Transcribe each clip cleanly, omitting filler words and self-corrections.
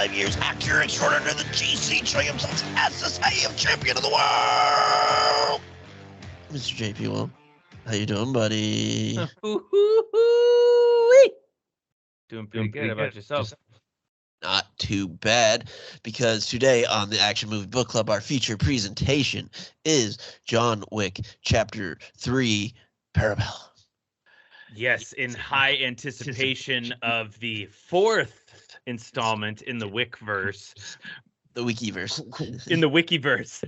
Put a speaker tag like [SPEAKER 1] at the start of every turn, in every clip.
[SPEAKER 1] 5 years, actor extraordinaire, the GC, showing himself as the SAM champion of the world. Mr. JP Will, how you doing, buddy?
[SPEAKER 2] Doing pretty good. How about yourself?
[SPEAKER 1] Not too bad, because today on the Action Movie Book Club, our feature presentation is John Wick Chapter 3, Parabellum.
[SPEAKER 2] Yes, in high anticipation of the fourth installment in the Wickverse.
[SPEAKER 1] The Wikiverse.
[SPEAKER 2] In the Wikiverse.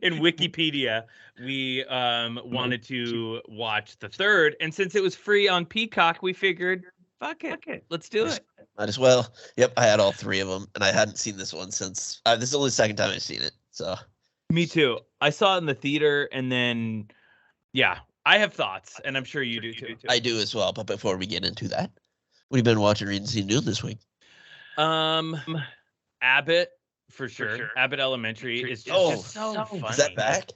[SPEAKER 2] In Wikipedia, we wanted to watch the third, and since it was free on Peacock, we figured, fuck it, let's do it.
[SPEAKER 1] Might as well. Yep, I had all three of them, and I hadn't seen this one since... this is only the second time I've seen it, so...
[SPEAKER 2] Me too. I saw it in the theater, and then, yeah, I have thoughts, and I'm sure you do too.
[SPEAKER 1] I do as well, but before we get into that, what have you been watching, reading, seeing, doing this week?
[SPEAKER 2] Abbott, for sure. Abbott Elementary is just so funny.
[SPEAKER 1] Is that back?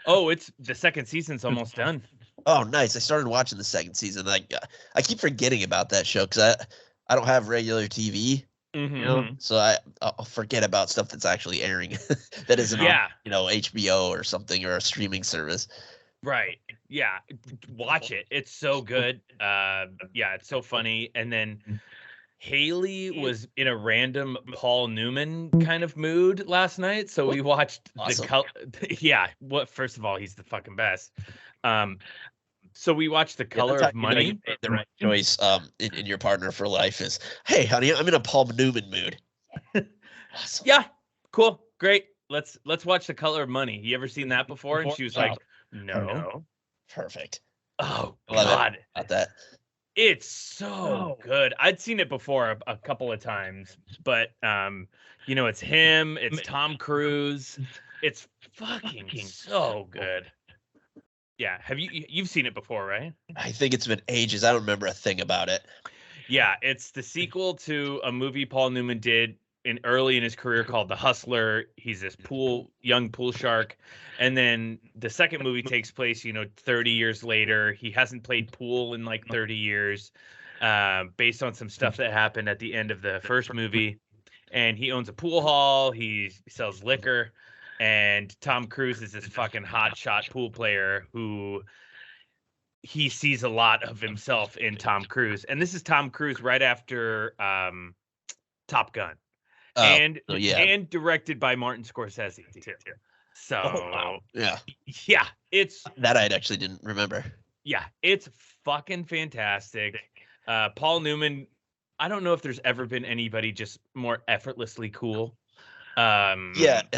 [SPEAKER 2] Oh, it's the second season's almost done.
[SPEAKER 1] Oh, nice. I started watching the second season. I keep forgetting about that show because I don't have regular TV, you know, so I'll forget about stuff that's actually airing that isn't on, HBO or something or a streaming service.
[SPEAKER 2] Right. Yeah. Watch it. It's so good. It's so funny. And then Haley was in a random Paul Newman kind of mood last night, so we watched first of all, he's the fucking best. So we watched The Color of Money.
[SPEAKER 1] The right choice in your partner for life is, hey, honey, I'm in a Paul Newman mood. Awesome.
[SPEAKER 2] Yeah, cool, great. Let's watch The Color of Money. You ever seen that before? And she was like, no.
[SPEAKER 1] Perfect.
[SPEAKER 2] Oh, God.
[SPEAKER 1] About that.
[SPEAKER 2] It's so good. I'd seen it before a couple of times, but it's him, it's Tom Cruise. It's fucking so good. Yeah, you've seen it before, right?
[SPEAKER 1] I think it's been ages. I don't remember a thing about it.
[SPEAKER 2] Yeah, it's the sequel to a movie Paul Newman did early in his career called The Hustler. He's this young pool shark. And then the second movie takes place, 30 years later. He hasn't played pool in like 30 years, based on some stuff that happened at the end of the first movie. And he owns a pool hall. He sells liquor. And Tom Cruise is this fucking hotshot pool player who he sees a lot of himself in Tom Cruise. And this is Tom Cruise right after Top Gun. And directed by Martin Scorsese too. So
[SPEAKER 1] yeah,
[SPEAKER 2] it's
[SPEAKER 1] that I actually didn't remember.
[SPEAKER 2] Yeah, it's fucking fantastic. Paul Newman, I don't know if there's ever been anybody just more effortlessly cool.
[SPEAKER 1] And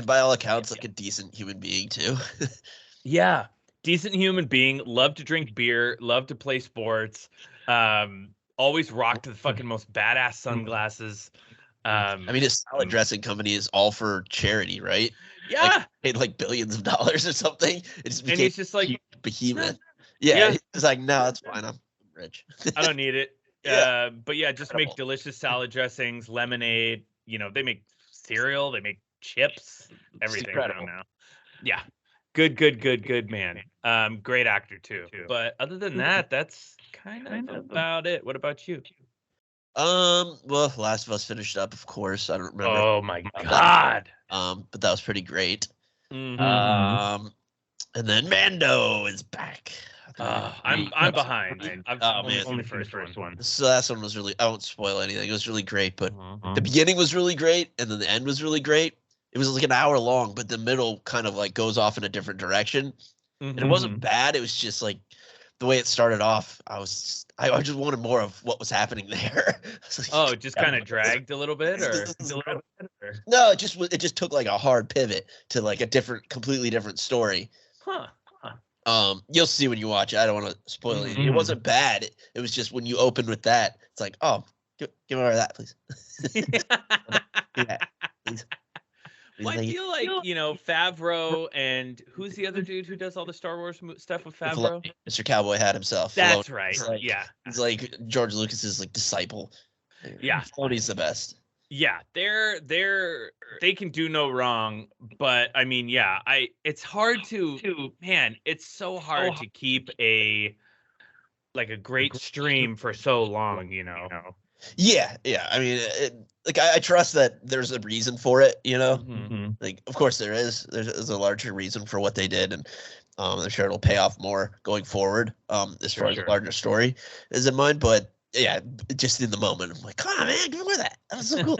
[SPEAKER 1] by all accounts, like a decent human being too.
[SPEAKER 2] Yeah, decent human being. Loved to drink beer. Loved to play sports. Always rocked the fucking most badass sunglasses.
[SPEAKER 1] His salad dressing company is all for charity, right?
[SPEAKER 2] Yeah,
[SPEAKER 1] paid like billions of dollars or something. It's
[SPEAKER 2] he's just like
[SPEAKER 1] behemoth. Yeah, he's like, no, that's fine. I'm rich.
[SPEAKER 2] I don't need it. But yeah, just make delicious salad dressings, lemonade. They make cereal, they make chips, everything now. Yeah, good man. Great actor too. But other than that, that's kind of about it. What about you?
[SPEAKER 1] Well, Last of Us finished up, of course. I don't remember.
[SPEAKER 2] Oh my God.
[SPEAKER 1] But that was pretty great.
[SPEAKER 2] Mm-hmm.
[SPEAKER 1] And then Mando is back.
[SPEAKER 2] I'm behind. I've only the first one.
[SPEAKER 1] So last one was really, I won't spoil anything. It was really great, but the beginning was really great, and then the end was really great. It was like an hour long, but the middle kind of like goes off in a different direction. And it wasn't bad. It was just like the way it started off. I just wanted more of what was happening there.
[SPEAKER 2] Like, it just kind of dragged a little bit, or
[SPEAKER 1] no? It just took like a hard pivot to like a completely different story. You'll see when you watch it. I don't want to spoil it. It wasn't bad. It was just when you open with that, it's like, oh, give me more of that, please. Please.
[SPEAKER 2] Well, I feel like, Favreau and who's the other dude who does all the Star Wars stuff with Favreau?
[SPEAKER 1] Mr. Cowboy Hat himself.
[SPEAKER 2] That's right.
[SPEAKER 1] He's like George Lucas's like disciple.
[SPEAKER 2] Yeah.
[SPEAKER 1] Filoni's the best.
[SPEAKER 2] Yeah, they can do no wrong, but I mean, it's hard it's so hard to keep a great stream for so long,
[SPEAKER 1] Yeah. I mean, like I trust that there's a reason for it, you know. Like, of course there is. There's a larger reason for what they did, and I'm sure it'll pay off more going forward. As far as the larger story is in mind, but yeah, just in the moment, I'm like, come on, man, give me that. That was so cool.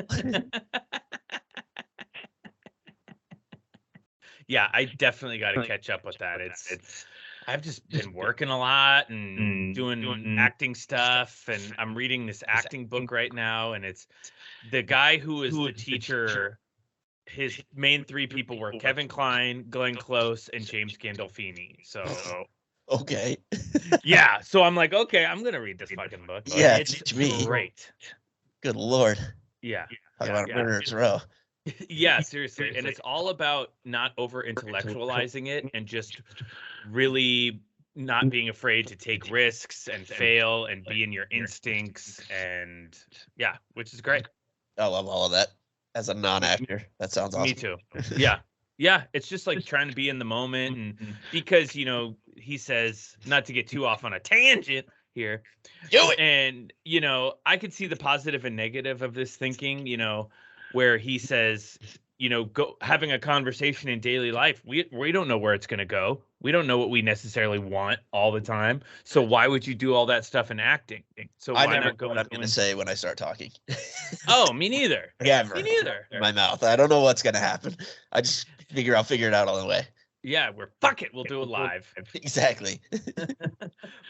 [SPEAKER 2] Yeah, I definitely got to catch up with that. I've just been working a lot and doing acting stuff, and I'm reading this acting book right now, and it's the guy who is the teacher. His main three people were Kevin Kline, Glenn Close, and James Gandolfini. So
[SPEAKER 1] okay.
[SPEAKER 2] Yeah, so I'm like, okay, I'm gonna read this fucking book.
[SPEAKER 1] Yeah,
[SPEAKER 2] it's
[SPEAKER 1] me.
[SPEAKER 2] Great.
[SPEAKER 1] Good Lord.
[SPEAKER 2] Yeah.
[SPEAKER 1] Talk about a murderer's row.
[SPEAKER 2] Yeah, seriously. And it's all about not over intellectualizing it and just really not being afraid to take risks and fail and be in your instincts, and yeah, which is great.
[SPEAKER 1] I love all of that. As a non-actor, that sounds awesome.
[SPEAKER 2] Me too. Yeah, it's just like trying to be in the moment, and because he says, not to get too off on a tangent here, and I could see the positive and negative of this thinking, where he says, go having a conversation in daily life, we don't know where it's going to go. We don't know what we necessarily want all the time. So why would you do all that stuff in acting? So
[SPEAKER 1] I
[SPEAKER 2] why
[SPEAKER 1] never
[SPEAKER 2] not go
[SPEAKER 1] know what I'm going to say when I start talking.
[SPEAKER 2] Oh, me neither.
[SPEAKER 1] Ever.
[SPEAKER 2] Me neither.
[SPEAKER 1] My mouth. I don't know what's going to happen. I just I'll figure it out on the way.
[SPEAKER 2] Yeah, fuck it. We'll do it live.
[SPEAKER 1] Exactly.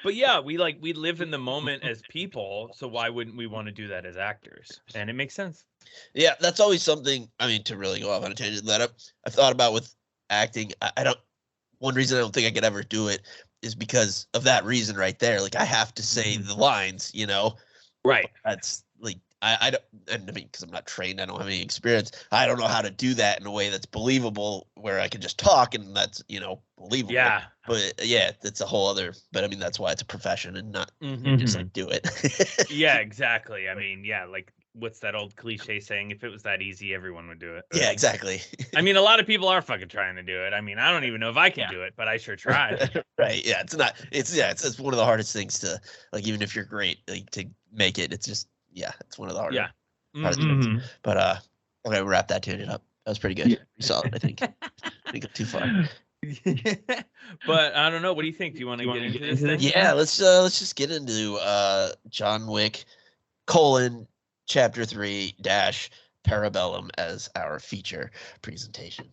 [SPEAKER 2] But yeah, we live in the moment as people. So why wouldn't we want to do that as actors? And it makes sense.
[SPEAKER 1] Yeah, that's always something. I mean, to really go off on a tangent, that I've thought about with acting. I don't. One reason I don't think I could ever do it is because of that reason right there. Like I have to say the lines,
[SPEAKER 2] Right.
[SPEAKER 1] That's like I don't. And I mean, because I'm not trained, I don't have any experience. I don't know how to do that in a way that's believable, where I can just talk and that's believable.
[SPEAKER 2] Yeah.
[SPEAKER 1] But yeah, that's a whole other. But I mean, that's why it's a profession and not just like do it.
[SPEAKER 2] Yeah, exactly. I mean, yeah, like what's that old cliche saying? If it was that easy, everyone would do it.
[SPEAKER 1] Yeah, exactly.
[SPEAKER 2] I mean, a lot of people are fucking trying to do it. I mean, I don't even know if I can do it, but I sure try.
[SPEAKER 1] Right. Yeah. It's not. It's one of the hardest things to like. Even if you're great, like to make it, it's just it's one of the hardest. Hardest things. But okay, we'll wrap that tangent up. That was pretty good. Pretty solid, I think. I think too far.
[SPEAKER 2] But I don't know. What do you think? Do you want to get into this thing?
[SPEAKER 1] Yeah, let's just get into John Wick : Chapter 3 - Parabellum as our feature presentation.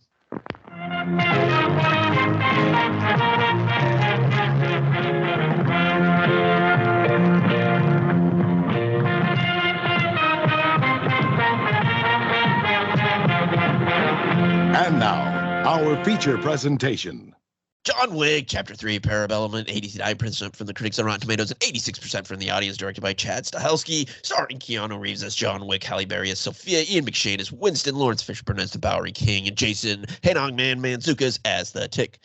[SPEAKER 3] And now, our feature presentation.
[SPEAKER 1] John Wick, Chapter 3, Parabellum, 89% from the critics on Rotten Tomatoes and 86% from the audience, directed by Chad Stahelski, starring Keanu Reeves as John Wick, Halle Berry as Sophia, Ian McShane as Winston, Lawrence Fishburne as the Bowery King, and Jason Hanong Mantzoukas as the Tick.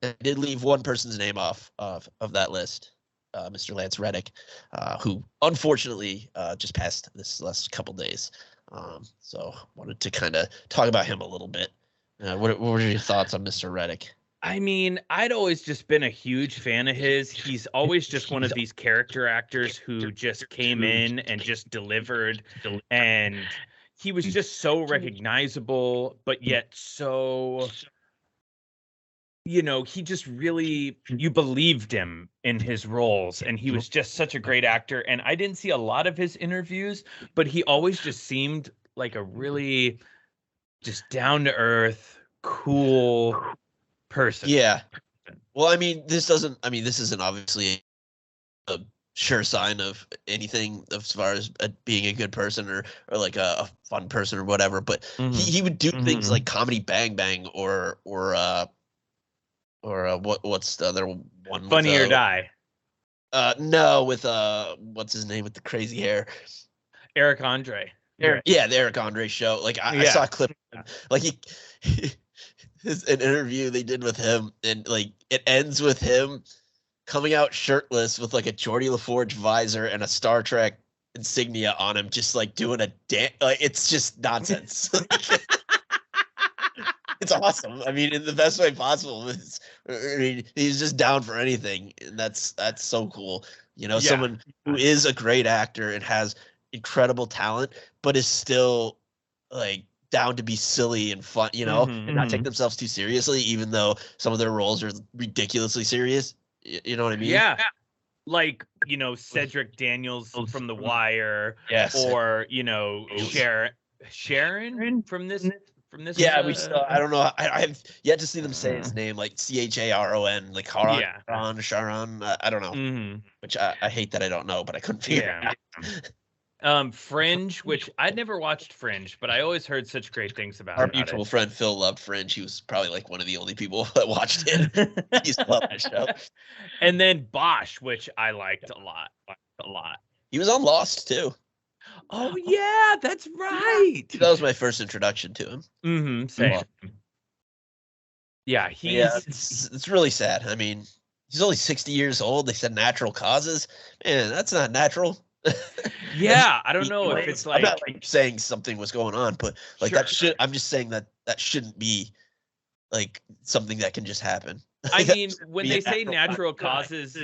[SPEAKER 1] I did leave one person's name off of that list, Mr. Lance Reddick, who unfortunately just passed this last couple days. So wanted to kind of talk about him a little bit. What were your thoughts on Mr. Reddick?
[SPEAKER 2] I mean, I'd always just been a huge fan of his. He's always just one of these character actors who just came in and just delivered. And he was just so recognizable, but yet so, he just really, you believed him in his roles. And he was just such a great actor. And I didn't see a lot of his interviews, but he always just seemed like a really just down to earth, cool person.
[SPEAKER 1] Yeah. Well, I mean, this isn't obviously a sure sign of anything as far as being a good person or like a fun person or whatever, but he would do things like Comedy Bang Bang or what's the other one?
[SPEAKER 2] Funny or Die.
[SPEAKER 1] No, with what's his name with the crazy hair?
[SPEAKER 2] Eric Andre.
[SPEAKER 1] Yeah, the Eric Andre show. Like I saw a clip, like an interview they did with him, and like it ends with him coming out shirtless with like a Geordie LaForge visor and a Star Trek insignia on him, just like doing a dance. Like it's just nonsense. It's awesome. I mean, in the best way possible. It's I mean, he's just down for anything, and that's so cool. Someone who is a great actor and has incredible talent, but is still like down to be silly and fun, and not take themselves too seriously, even though some of their roles are ridiculously serious. You know what I mean?
[SPEAKER 2] Yeah. Like, Cedric Daniels from The Wire.
[SPEAKER 1] Yes.
[SPEAKER 2] Or, Sharon from this.
[SPEAKER 1] Yeah, I don't know. I've yet to see them say his name, like Charon, like Sharon. I don't know. Which I hate that I don't know, but I couldn't figure it
[SPEAKER 2] out. Fringe, which I'd never watched Fringe, but I always heard such great things about it.
[SPEAKER 1] Our mutual friend Phil loved Fringe. He was probably like one of the only people that watched it. He used to love that show.
[SPEAKER 2] And then Bosch, which I liked a lot.
[SPEAKER 1] He was on Lost too.
[SPEAKER 2] Oh yeah, that's right.
[SPEAKER 1] That was my first introduction to him.
[SPEAKER 2] Same. Yeah,
[SPEAKER 1] it's really sad. I mean, he's only 60 years old. They said natural causes. Man, that's not natural.
[SPEAKER 2] Yeah, I don't know if it's like,
[SPEAKER 1] I'm not like saying something was going on, but like I'm just saying that shouldn't be like something that can just happen.
[SPEAKER 2] I mean, when they say natural causes,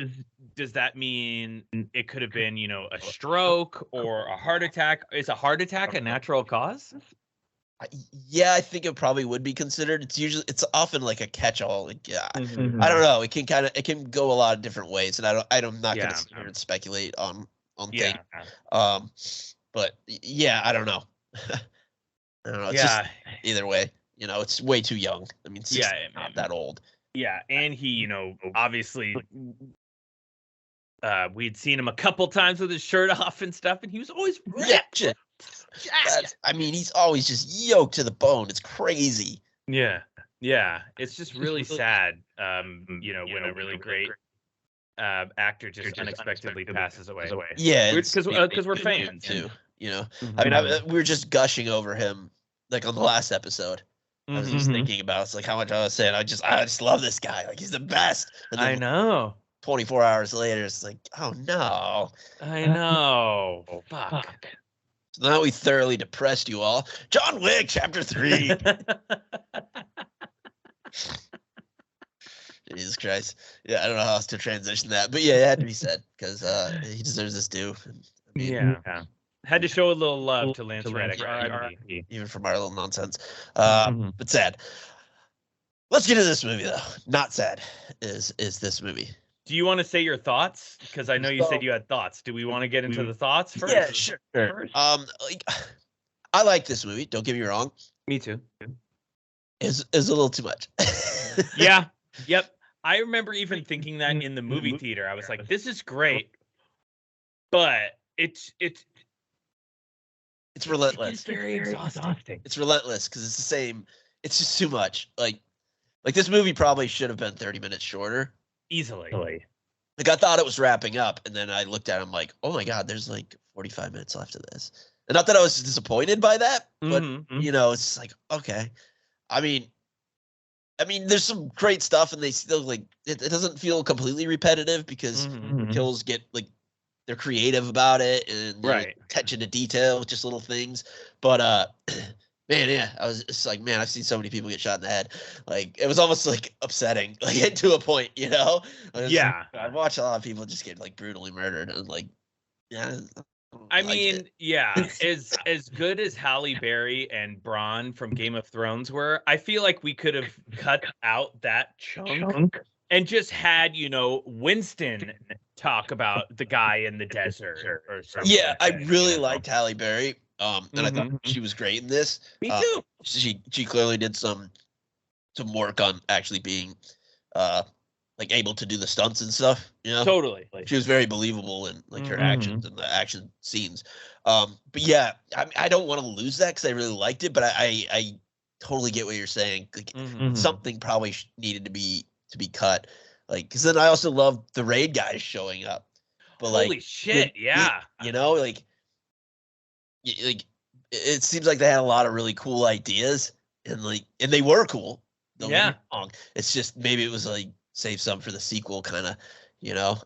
[SPEAKER 2] does that mean it could have been, a stroke or a heart attack? Is a heart attack a natural cause?
[SPEAKER 1] Yeah, I think it probably would be considered. It's often like a catch-all. Like, I don't know. It can go a lot of different ways, and I'm not going to sit here and speculate on things. But yeah, I don't know. I don't know. It's just either way, it's way too young. I mean, not that old.
[SPEAKER 2] Yeah, and he, obviously, we'd seen him a couple times with his shirt off and stuff, and he was always ripped.
[SPEAKER 1] I mean, he's always just yoked to the bone. It's crazy.
[SPEAKER 2] Yeah, it's just really sad. When a really great actor just unexpectedly passes away.
[SPEAKER 1] Yeah,
[SPEAKER 2] because we're fans
[SPEAKER 1] too. I mean, we were just gushing over him like on the last episode. I was just thinking about it's like how much I was saying. I just love this guy. Like he's the best. And then,
[SPEAKER 2] I know.
[SPEAKER 1] 24 hours later, it's like, oh no.
[SPEAKER 2] I know. Fuck.
[SPEAKER 1] So now we thoroughly depressed you all. John Wick, Chapter 3. Jesus Christ. Yeah, I don't know how else to transition that, but yeah, it had to be said because he deserves his due.
[SPEAKER 2] Yeah. Had to show a little love to Lance Reddick,
[SPEAKER 1] even from our little nonsense. But sad. Let's get into this movie, though. Not sad is this movie.
[SPEAKER 2] Do you want to say your thoughts? Because I know you said you had thoughts. Do we want to get into the thoughts first?
[SPEAKER 1] Yeah, sure. I like this movie. Don't get me wrong.
[SPEAKER 2] Me too.
[SPEAKER 1] It's a little too much.
[SPEAKER 2] Yeah. Yep. I remember even thinking that in the movie theater. I was like, "This is great," but it's
[SPEAKER 1] relentless.
[SPEAKER 2] It's very exhausting.
[SPEAKER 1] It's relentless because it's the same. It's just too much. Like this movie probably should have been 30 minutes shorter.
[SPEAKER 2] Easily.
[SPEAKER 1] Like I thought it was wrapping up, and then I looked at it, I'm like, oh my God, there's like 45 minutes left of this. And not that I was disappointed by that, but it's like, okay. I mean, there's some great stuff, and they still like it doesn't feel completely repetitive because kills get like they're creative about it and attention to detail, just little things. But man, yeah, I was just like, man, I've seen so many people get shot in the head. Like it was almost like upsetting, like to a point,
[SPEAKER 2] Yeah,
[SPEAKER 1] I've watched a lot of people just get like brutally murdered, and like, yeah.
[SPEAKER 2] I mean, yeah, as good as Halle Berry and Bronn from Game of Thrones were, I feel like we could have cut out that chunk and just had, Winston talk about the guy in the desert or something.
[SPEAKER 1] Yeah, I really liked Halle Berry. And I thought she was great in this.
[SPEAKER 2] Me too.
[SPEAKER 1] She clearly did some work on actually being like able to do the stunts and stuff.
[SPEAKER 2] Totally.
[SPEAKER 1] She was very believable in like her actions and the action scenes. But yeah, I don't want to lose that because I really liked it. But I totally get what you're saying. Like something probably needed to be cut. Like because then I also love the raid guys showing up. But
[SPEAKER 2] holy shit, yeah.
[SPEAKER 1] Like it seems like they had a lot of really cool ideas and they were cool.
[SPEAKER 2] Yeah.
[SPEAKER 1] It's just maybe it was like save some for the sequel kind of,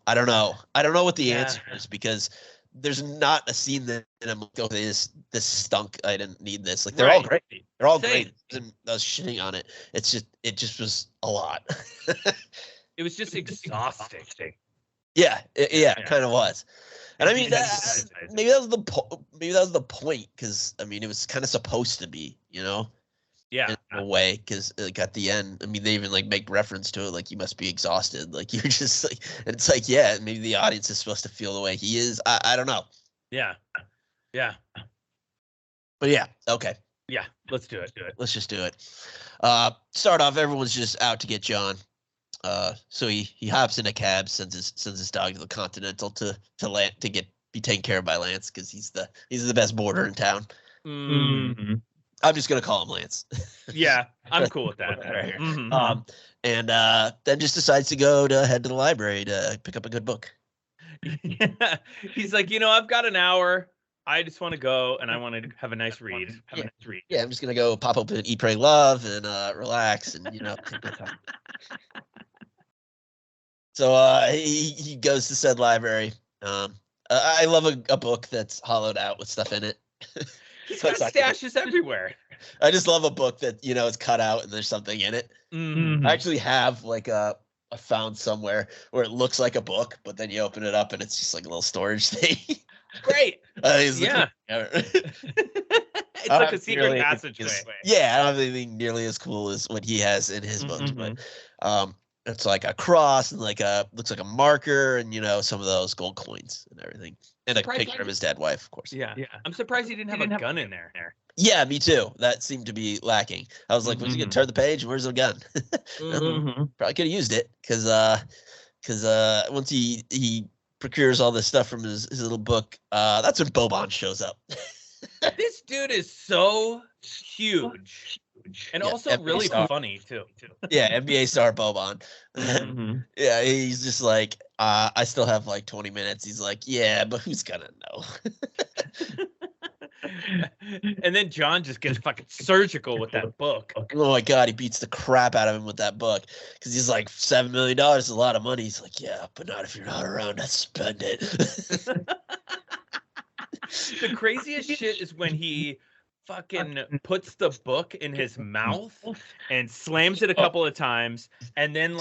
[SPEAKER 1] I don't know what the answer is because there's not a scene that I'm like, oh, this stunk. I didn't need this. Like they're all great. They're all great. And I was shitting on it. It just was a lot.
[SPEAKER 2] It was just exhausting.
[SPEAKER 1] Yeah, it kind of was. And I mean, maybe that was the point, because I mean, it was kind of supposed to be, you know.
[SPEAKER 2] Yeah,
[SPEAKER 1] in a way, because like at the end, I mean, they even like make reference to it, like you must be exhausted, like you're just like, and it's like, yeah, maybe the audience is supposed to feel the way he is. I don't know.
[SPEAKER 2] Yeah,
[SPEAKER 1] but yeah, okay,
[SPEAKER 2] yeah, let's do it.
[SPEAKER 1] Let's just do it. Start off, everyone's just out to get John. So he hops in a cab, sends his dog to the Continental to be taken care of by Lance, because he's the best boarder in town.
[SPEAKER 2] Mm-hmm.
[SPEAKER 1] I'm just gonna call him Lance.
[SPEAKER 2] Yeah, I'm cool with that.
[SPEAKER 1] Right. Mm-hmm. And then just decides to head to the library to pick up a good book.
[SPEAKER 2] Yeah. He's like, I've got an hour. I just want to go, and I want to have a nice read.
[SPEAKER 1] Yeah, I'm just gonna go pop open Eat, Pray, Love, and relax, and take my time. So he goes to said library. I love a book that's hollowed out with stuff in it.
[SPEAKER 2] He's got stashes everywhere.
[SPEAKER 1] I just love a book that, is cut out and there's something in it.
[SPEAKER 2] Mm-hmm.
[SPEAKER 1] I actually have like I found somewhere where it looks like a book, but then you open it up and it's just like a little storage thing.
[SPEAKER 2] Great.
[SPEAKER 1] Yeah.
[SPEAKER 2] It's like a secret passageway.
[SPEAKER 1] Yeah, I don't have anything nearly as cool as what he has in his books, but it's like a cross and looks like a marker and some of those gold coins and everything. And a picture of his dead wife, of course.
[SPEAKER 2] Yeah. I'm surprised he didn't have a gun in there.
[SPEAKER 1] Yeah, me too. That seemed to be lacking. I was like, was he gonna turn the page? Where's the gun? Probably could have used it, because once he procures all this stuff from his little book, that's when Boban shows up.
[SPEAKER 2] This dude is so huge. And also NBA really funny too.
[SPEAKER 1] Yeah, NBA star Boban. Yeah, he's just like, I still have like 20 minutes. He's like, yeah, but who's gonna know?
[SPEAKER 2] And then John just gets fucking surgical with that book.
[SPEAKER 1] Oh my god, he beats the crap out of him with that book, because he's like, $7 million is a lot of money. He's like, yeah, but not if you're not around to spend it.
[SPEAKER 2] The craziest shit is when he fucking puts the book in his mouth and slams it a couple of times, and then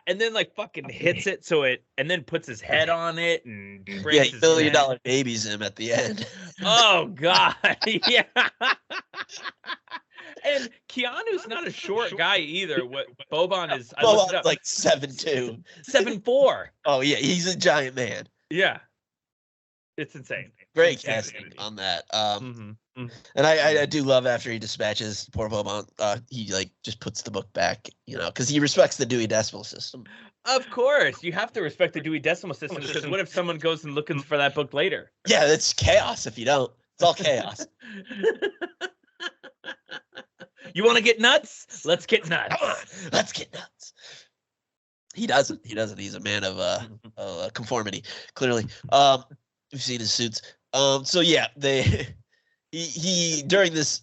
[SPEAKER 2] and then fucking hits it and then puts his head on it and breaks his $1 million
[SPEAKER 1] babies him at the end.
[SPEAKER 2] Oh god. Yeah. And Keanu's not a short guy either. What Boban is,
[SPEAKER 1] Boban's like 7'2",
[SPEAKER 2] 7'4".
[SPEAKER 1] Oh yeah, he's a giant man.
[SPEAKER 2] Yeah. It's insane.
[SPEAKER 1] Great casting on that. And I do love, after he dispatches poor Boban, he just puts the book back, because he respects the Dewey Decimal System.
[SPEAKER 2] Of course, you have to respect the Dewey Decimal System, because what if someone goes and looking for that book later?
[SPEAKER 1] Yeah, it's chaos if you don't. It's all chaos.
[SPEAKER 2] You want to get nuts? Let's get nuts.
[SPEAKER 1] Come on, let's get nuts. He doesn't. He's a man of conformity, clearly. We've seen his suits. So yeah, he during this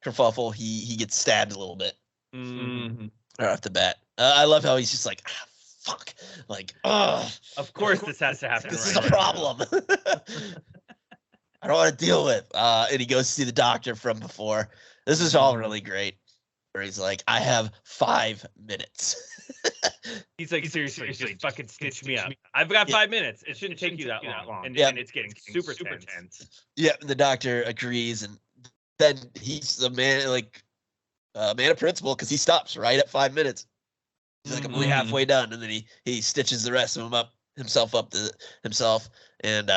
[SPEAKER 1] kerfuffle, he gets stabbed a little bit. Right off the bat. I love how he's just like, fuck, like,
[SPEAKER 2] of course this has to happen.
[SPEAKER 1] This is a problem. I don't want to deal with. And he goes to see the doctor from before. This is all really great. Where he's like, I have 5 minutes.
[SPEAKER 2] He's like, seriously, just fucking stitch me up. I've got 5 minutes. It shouldn't take you that long. And it's getting super tense.
[SPEAKER 1] Yeah, the doctor agrees, and then he's a man of principle, because he stops right at 5 minutes. He's like, I'm only halfway done, and then he stitches the rest of them up himself, and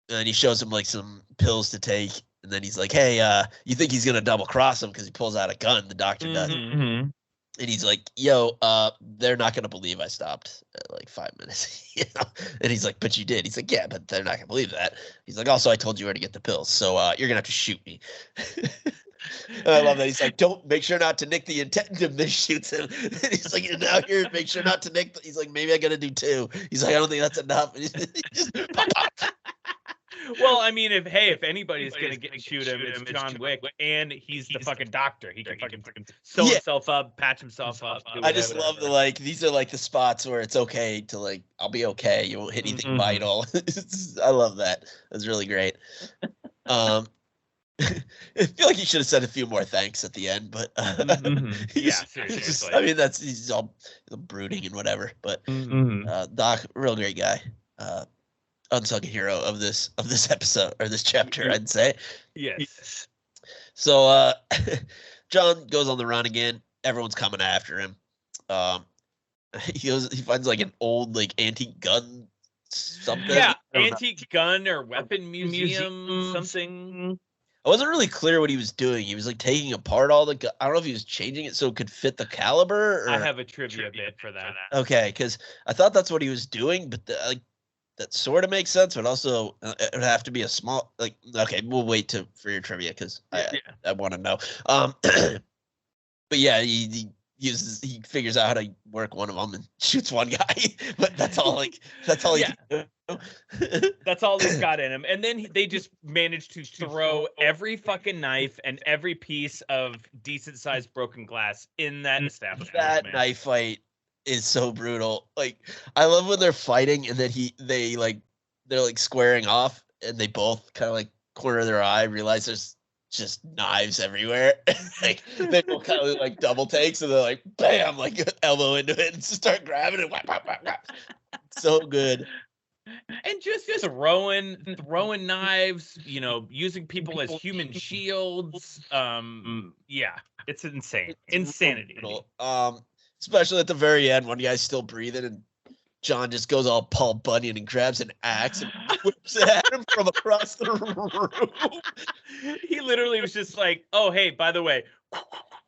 [SPEAKER 1] he shows him like some pills to take. And then he's like, hey, you think he's going to double cross him, because he pulls out a gun, the doctor does. And he's like, yo, they're not going to believe I stopped at like 5 minutes. And he's like, but you did. He's like, yeah, but they're not going to believe that. He's like, also, I told you where to get the pills, so you're going to have to shoot me. And I love that. He's like, don't, make sure not to nick the intent, and then shoots him. And he's like, now here, make sure not to nick. He's like, maybe I got to do 2. He's like, I don't think that's enough. And he's just,
[SPEAKER 2] Well, I mean, if anybody's gonna shoot him, it's John Wick, and he's the fucking doctor. He can fucking sew himself up, patch himself up.
[SPEAKER 1] I just love the these are like the spots where it's okay to like, I'll be okay. You won't hit anything vital. I love that. That's really great. I feel like he should have said a few more thanks at the end, but
[SPEAKER 2] seriously.
[SPEAKER 1] I mean, he's all brooding and whatever. But Doc, real great guy. Unsung hero of this episode or this chapter, I'd say.
[SPEAKER 2] Yes.
[SPEAKER 1] So John goes on the run again. Everyone's coming after him. He finds like an old like antique gun something.
[SPEAKER 2] Yeah, antique gun or weapon museum something.
[SPEAKER 1] I wasn't really clear what he was doing. He was like taking apart all the I don't know if he was changing it so it could fit the caliber. Or...
[SPEAKER 2] I have a trivia bit for that.
[SPEAKER 1] Okay, because I thought that's what he was doing, but that sort of makes sense, but also it would have to be a small okay, we'll wait for your trivia because I want to know. But yeah, he figures out how to work one of them and shoots one guy, but that's all he can do.
[SPEAKER 2] That's all he's got in him. And then they just managed to throw every fucking knife and every piece of decent sized broken glass in that establishment.
[SPEAKER 1] That knife fight is so brutal. Like, I love when they're fighting and then they're like squaring off and they both kind of like corner their eye, realize there's just knives everywhere. Like they both kind of like double takes and they're like bam, like elbow into it and just start grabbing it. Whap, whap, whap, whap. So good.
[SPEAKER 2] And just throwing knives, using people as human shields. Yeah, it's insane. Insanity.
[SPEAKER 1] Especially at the very end, one guy's still breathing and John just goes all Paul Bunyan and grabs an axe and whips it at him from across the room.
[SPEAKER 2] He literally was just like, oh, hey, by the way.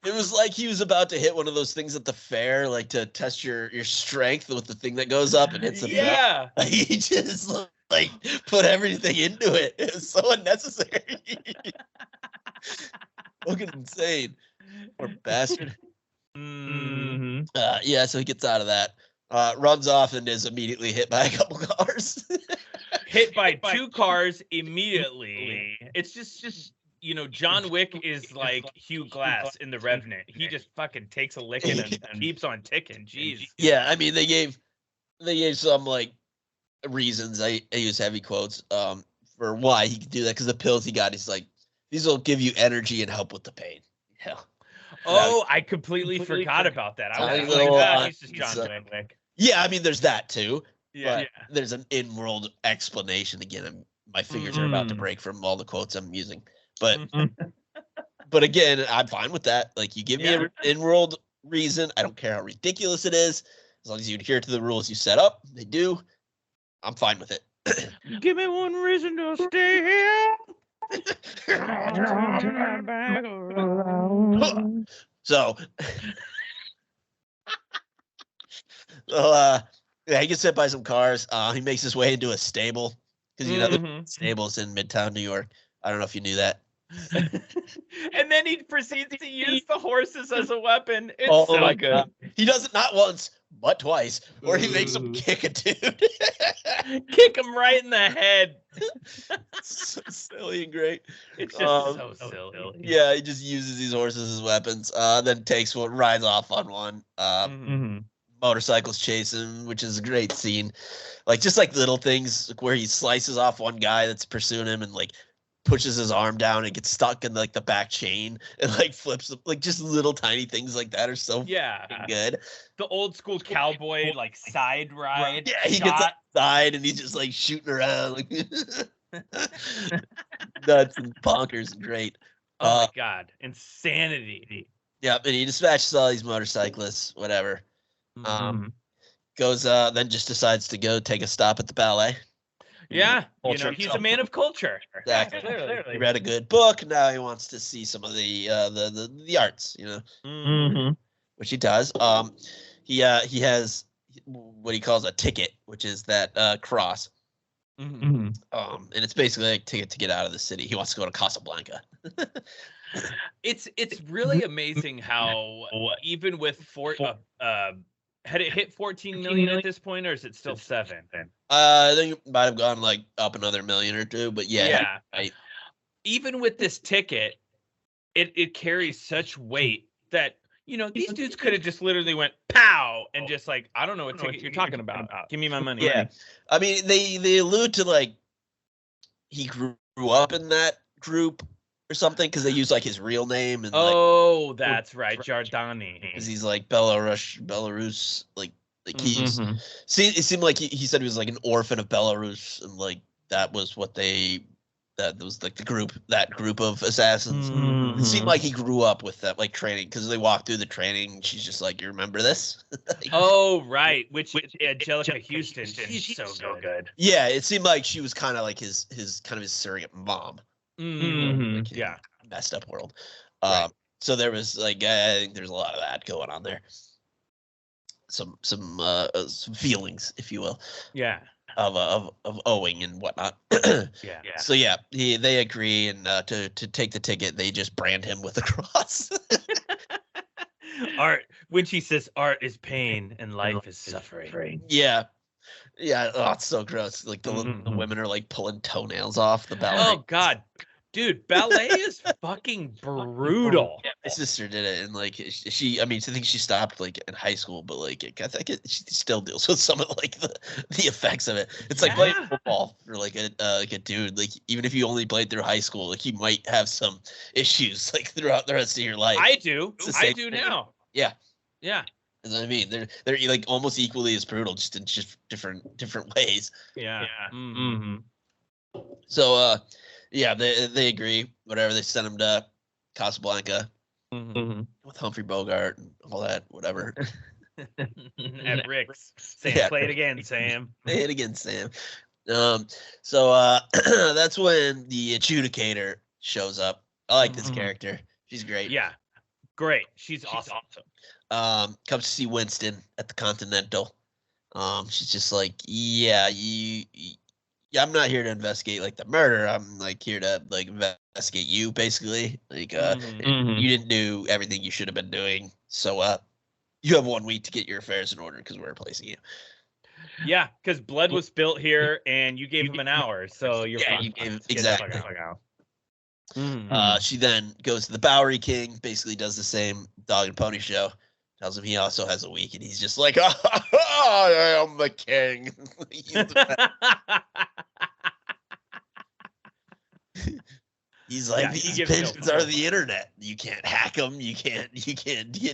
[SPEAKER 1] It was like he was about to hit one of those things at the fair, like to test your strength with the thing that goes up and hits him.
[SPEAKER 2] Yeah.
[SPEAKER 1] He just like put everything into it. It was so unnecessary. Fucking insane. Poor bastard. Yeah, so he gets out of that. Runs off and is immediately hit by a couple cars.
[SPEAKER 2] Hit by two cars immediately. It's just John Wick is like Hugh Glass in The Revenant. He just fucking takes a licking and keeps on ticking. Jeez.
[SPEAKER 1] Yeah, I mean they gave some like reasons. I use heavy quotes for why he could do that, because the pills he got, he's like, these will give you energy and help with the pain. Yeah.
[SPEAKER 2] Oh, I completely forgot about that. I was like, he's just John Wick.
[SPEAKER 1] Yeah, I mean, there's that too.
[SPEAKER 2] Yeah.
[SPEAKER 1] But there's an in-world explanation. Again, my fingers are about to break from all the quotes I'm using. But but again, I'm fine with that. Like, you give me an in-world reason. I don't care how ridiculous it is. As long as you adhere to the rules you set up, they do. I'm fine with it.
[SPEAKER 2] Give me one reason to stay here.
[SPEAKER 1] So he gets hit by some cars. He makes his way into a stable, because the stable's in Midtown New York. I don't know if you knew that.
[SPEAKER 2] And then he proceeds to use the horses as a weapon. It's so good.
[SPEAKER 1] God. He does it not once but twice, or he makes him kick a dude.
[SPEAKER 2] Kick him right in the head.
[SPEAKER 1] So silly and great.
[SPEAKER 2] It's just so silly.
[SPEAKER 1] Yeah, he just uses these horses as weapons. Then rides off on one. Motorcycles chase him, which is a great scene. Like, just like little things where he slices off one guy that's pursuing him and like pushes his arm down and gets stuck in like the back chain and like flips, like just little tiny things like that are so good.
[SPEAKER 2] The old school cowboy like side ride.
[SPEAKER 1] Yeah, he gets outside and he's just like shooting around like nuts and bonkers and great.
[SPEAKER 2] Oh my God, insanity.
[SPEAKER 1] Yeah, and he dispatches all these motorcyclists, whatever. Goes then just decides to go take a stop at the ballet.
[SPEAKER 2] Yeah, he's a man of culture.
[SPEAKER 1] Exactly. Clearly. He read a good book. Now he wants to see some of the arts, which he does. He has what he calls a ticket, which is that cross. And it's basically like a ticket to get out of the city. He wants to go to Casablanca.
[SPEAKER 2] It's really amazing how even with Had it hit 14 million at this point, or is it still 7?
[SPEAKER 1] I think it might have gone like up another million or two, but yeah.
[SPEAKER 2] Even with this ticket, it carries such weight that, you know, these dudes could have just literally went pow and just like, I don't know what ticket you're talking about. Give me my money.
[SPEAKER 1] Yeah. I mean, they allude to like he grew up in that group or something because they use like his real name and
[SPEAKER 2] that's right, Giordani,
[SPEAKER 1] because he's like Belarus like he's see it seemed like he said he was like an orphan of Belarus and like that was what that was like that group of assassins. It seemed like he grew up with that like training because they walk through the training and she's just like, you remember this?
[SPEAKER 2] Like, right, which Angelica Houston, she's so good.
[SPEAKER 1] Yeah, it seemed like she was kind of like his surrogate mom. Like,
[SPEAKER 2] yeah,
[SPEAKER 1] messed up world.
[SPEAKER 2] Right.
[SPEAKER 1] So there was like I think there's a lot of that going on there. Some feelings, if you will.
[SPEAKER 2] Yeah.
[SPEAKER 1] Of owing and whatnot.
[SPEAKER 2] Yeah.
[SPEAKER 1] So yeah, they agree, and to take the ticket, they just brand him with a cross.
[SPEAKER 2] Art, when she says art is pain and life is suffering.
[SPEAKER 1] Yeah. Oh, it's so gross. Like the women are like pulling toenails off the ballet.
[SPEAKER 2] Oh God, dude, ballet is fucking brutal.
[SPEAKER 1] Yeah, my sister did it, and like I think she stopped like in high school, but like I think she still deals with some of like the effects of it. It's like playing football for like a dude. Like even if you only played through high school, like you might have some issues like throughout the rest of your life.
[SPEAKER 2] I do now.
[SPEAKER 1] Yeah.
[SPEAKER 2] That's
[SPEAKER 1] what I mean. They're like almost equally as brutal, just in different ways.
[SPEAKER 2] Yeah.
[SPEAKER 1] So yeah, they agree. Whatever, they send him to Casablanca with Humphrey Bogart and all that. Whatever.
[SPEAKER 2] At Rick's, saying, "Play it again, Sam."
[SPEAKER 1] Play it again, Sam. So that's when the adjudicator shows up. I like this character. She's great.
[SPEAKER 2] Yeah, great. She's awesome.
[SPEAKER 1] Comes to see Winston at the Continental. She's just like, yeah, I'm not here to investigate like the murder. I'm like here to like investigate you, basically. Like, you didn't do everything you should have been doing. So, you have 1 week to get your affairs in order because we're replacing you.
[SPEAKER 2] Yeah, because blood was spilt here, and you gave him an hour, so you're
[SPEAKER 1] you gave exactly. She then goes to the Bowery King, basically does the same dog and pony show. Tells him he also has a week, and he's just like, I am the king. He's like, these pigeons are the internet. You can't hack them. You can't do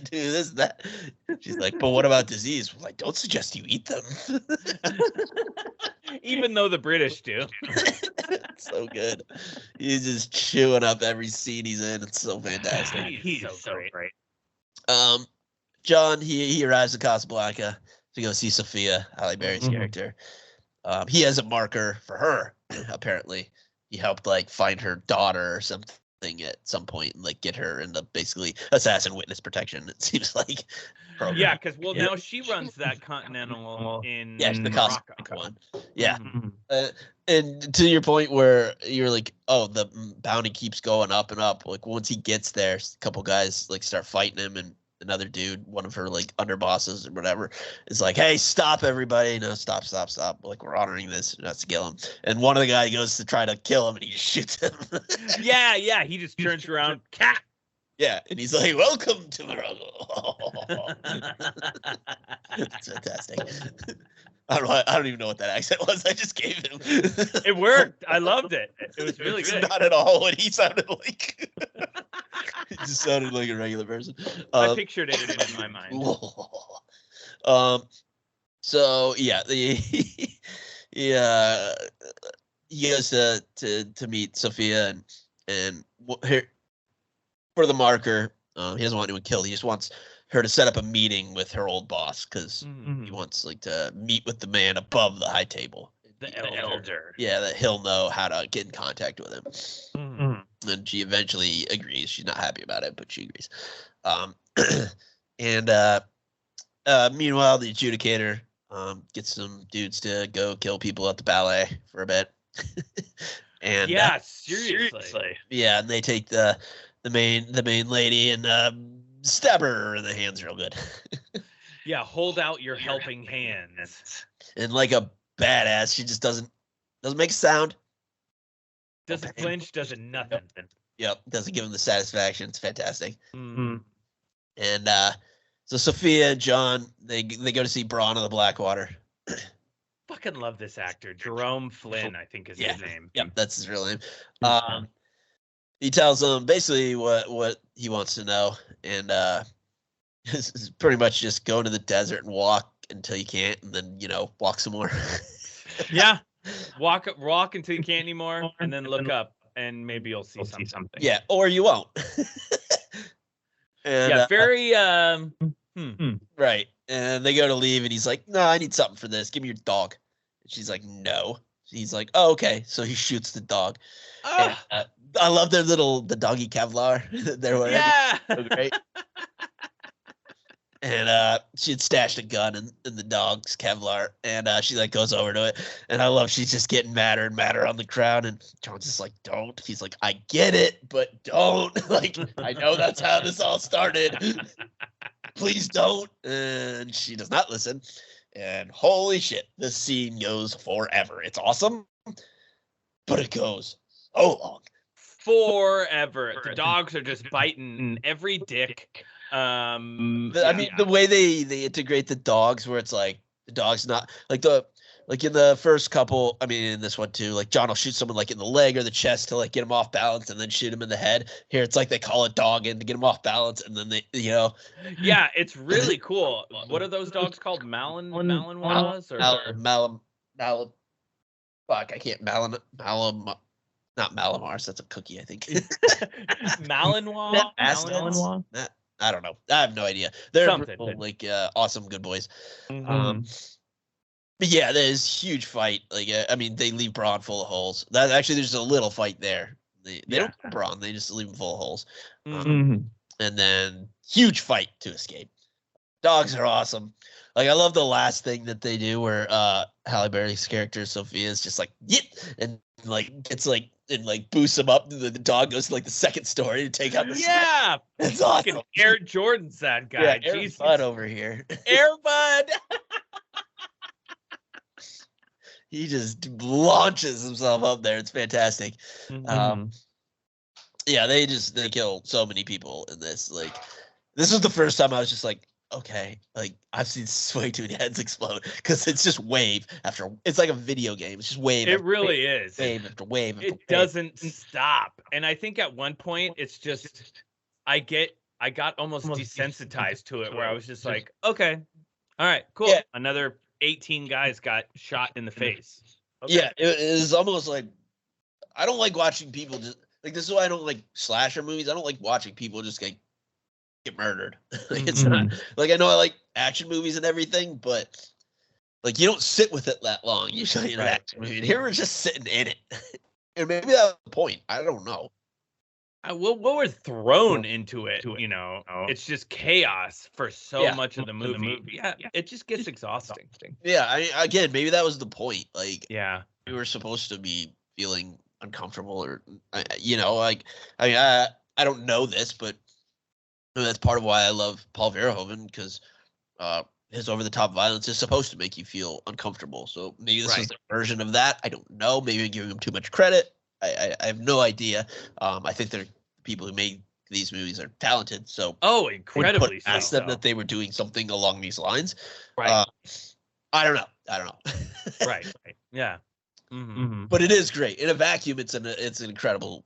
[SPEAKER 1] this, that. She's like, but what about disease? Well, I don't suggest you eat them.
[SPEAKER 2] Even though the British do.
[SPEAKER 1] It's so good. He's just chewing up every scene he's in. It's so fantastic.
[SPEAKER 2] He's so great.
[SPEAKER 1] John, he arrives at Casablanca to go see Sophia, Halle Berry's character. He has a marker for her, apparently. He helped like find her daughter or something at some point and like get her into basically assassin witness protection. It seems like. Program.
[SPEAKER 2] Yeah, because now she runs that Continental in
[SPEAKER 1] the Casablanca one. Yeah, and to your point where you're like, oh, the bounty keeps going up and up. Like once he gets there, a couple guys like start fighting him, and another dude, one of her like underbosses or whatever, is like, hey, stop everybody. No, stop. Like we're honoring this. Not to kill him. And one of the guys goes to try to kill him and he just shoots him.
[SPEAKER 2] yeah. He just turns around. Cat.
[SPEAKER 1] Yeah. And he's like, welcome to Morocco. It's fantastic. I don't even know what that accent was. I just gave him.
[SPEAKER 2] It worked. I loved it. It was really good.
[SPEAKER 1] Not at all what he sounded like. He just sounded like a regular person.
[SPEAKER 2] I pictured it in my mind.
[SPEAKER 1] So yeah, he goes to meet Sophia and here for the marker. He doesn't want anyone killed. He just wants her to set up a meeting with her old boss because he wants like to meet with the man above the high table.
[SPEAKER 2] The elder.
[SPEAKER 1] Yeah, that he'll know how to get in contact with him. And she eventually agrees. She's not happy about it, but she agrees. Meanwhile, the adjudicator gets some dudes to go kill people at the ballet for a bit. And
[SPEAKER 2] seriously.
[SPEAKER 1] Yeah, and they take the main lady and stab her in the hands real good.
[SPEAKER 2] Yeah, hold out your helping hands.
[SPEAKER 1] And like a badass, she just doesn't make a sound.
[SPEAKER 2] Doesn't flinch, doesn't nothing.
[SPEAKER 1] Yep, doesn't give him the satisfaction. It's fantastic.
[SPEAKER 2] Mm.
[SPEAKER 1] And so Sophia and John, they go to see Braun of the Blackwater.
[SPEAKER 2] Fucking love this actor. Jerome Flynn, I think is his name.
[SPEAKER 1] Yep, that's his real name. He tells them basically what he wants to know, and it's pretty much just go into the desert and walk until you can't, and then walk some more.
[SPEAKER 2] Yeah, walk until you can't anymore, and then look up, and maybe you'll see something.
[SPEAKER 1] Yeah, or you won't. And,
[SPEAKER 2] yeah, very
[SPEAKER 1] right. And they go to leave, and he's like, "No, I need something for this. Give me your dog." And she's like, "No." He's like, "Oh, okay." So he shoots the dog. And, I love the doggy Kevlar that they're wearing.
[SPEAKER 2] Yeah,
[SPEAKER 1] so great. And she had stashed a gun in the dog's Kevlar, and she like goes over to it, and I love she's just getting madder and madder on the crowd, and John's just like, "Don't." He's like, "I get it, but don't." Like, I know that's how this all started. Please don't. And she does not listen. And holy shit, this scene goes forever. It's awesome, but it goes so long.
[SPEAKER 2] Forever. The dogs are just biting every dick.
[SPEAKER 1] I mean, the way they integrate the dogs, where it's like the dog's not like in the first couple. I mean, in this one too, like John will shoot someone like in the leg or the chest to like get him off balance, and then shoot him in the head. Here, it's like they call a dog in to get him off balance, and then they,
[SPEAKER 2] Yeah, it's really cool. What are those dogs called? Malinois or
[SPEAKER 1] Malam? Fuck, I can't Malam. Not Malamars. That's a cookie, I think.
[SPEAKER 2] Malinois.
[SPEAKER 1] Malinois. I don't know. I have no idea. They're like awesome good boys.
[SPEAKER 2] Mm-hmm.
[SPEAKER 1] But yeah, there's huge fight. Like I mean, they leave Braun full of holes. That actually, there's a little fight there. They don't kill Braun. They just leave him full of holes. And then huge fight to escape. Dogs are awesome. Like I love the last thing that they do where Halle Berry's character Sophia is just like yit and like gets like and like boosts him up. The dog goes to like the second story to take out the
[SPEAKER 2] yeah.
[SPEAKER 1] It's awesome.
[SPEAKER 2] Air Jordan's that guy.
[SPEAKER 1] Yeah, Air Bud over here.
[SPEAKER 2] Air Bud.
[SPEAKER 1] He just launches himself up there. It's fantastic. Yeah, they kill so many people in this. Like, this was the first time I was just like, okay, like I've seen way too many heads explode because it's just wave after. It's like a video game. It's just wave.
[SPEAKER 2] It really is.
[SPEAKER 1] Wave after wave. After
[SPEAKER 2] it doesn't stop. And I think at one point it's just I got almost desensitized to it, where I was just like, okay, all right, cool. Yeah. Another 18 guys got shot in the face. Okay.
[SPEAKER 1] Yeah, it is almost like I don't like watching people just like this is why I don't like slasher movies. I don't like watching people just get murdered. Like, it's not like I know I like action movies and everything, but like you don't sit with it that long usually in an action movie. And here we're just sitting in it. And maybe that's the point. I don't know.
[SPEAKER 2] Well, we're thrown into it, you know. It's just chaos for so much of the movie. Yeah, it just gets exhausting.
[SPEAKER 1] Yeah, again, maybe that was the point. Like,
[SPEAKER 2] we
[SPEAKER 1] were supposed to be feeling uncomfortable, or like I don't know this, but that's part of why I love Paul Verhoeven, because his over-the-top violence is supposed to make you feel uncomfortable. So maybe this is their version of that. I don't know. Maybe I'm giving him too much credit. I have no idea. I think they're people who made these movies are talented. So
[SPEAKER 2] incredibly
[SPEAKER 1] ask them that they were doing something along these lines. Right. I don't know.
[SPEAKER 2] right. Yeah.
[SPEAKER 1] But it is great in a vacuum. It's an incredible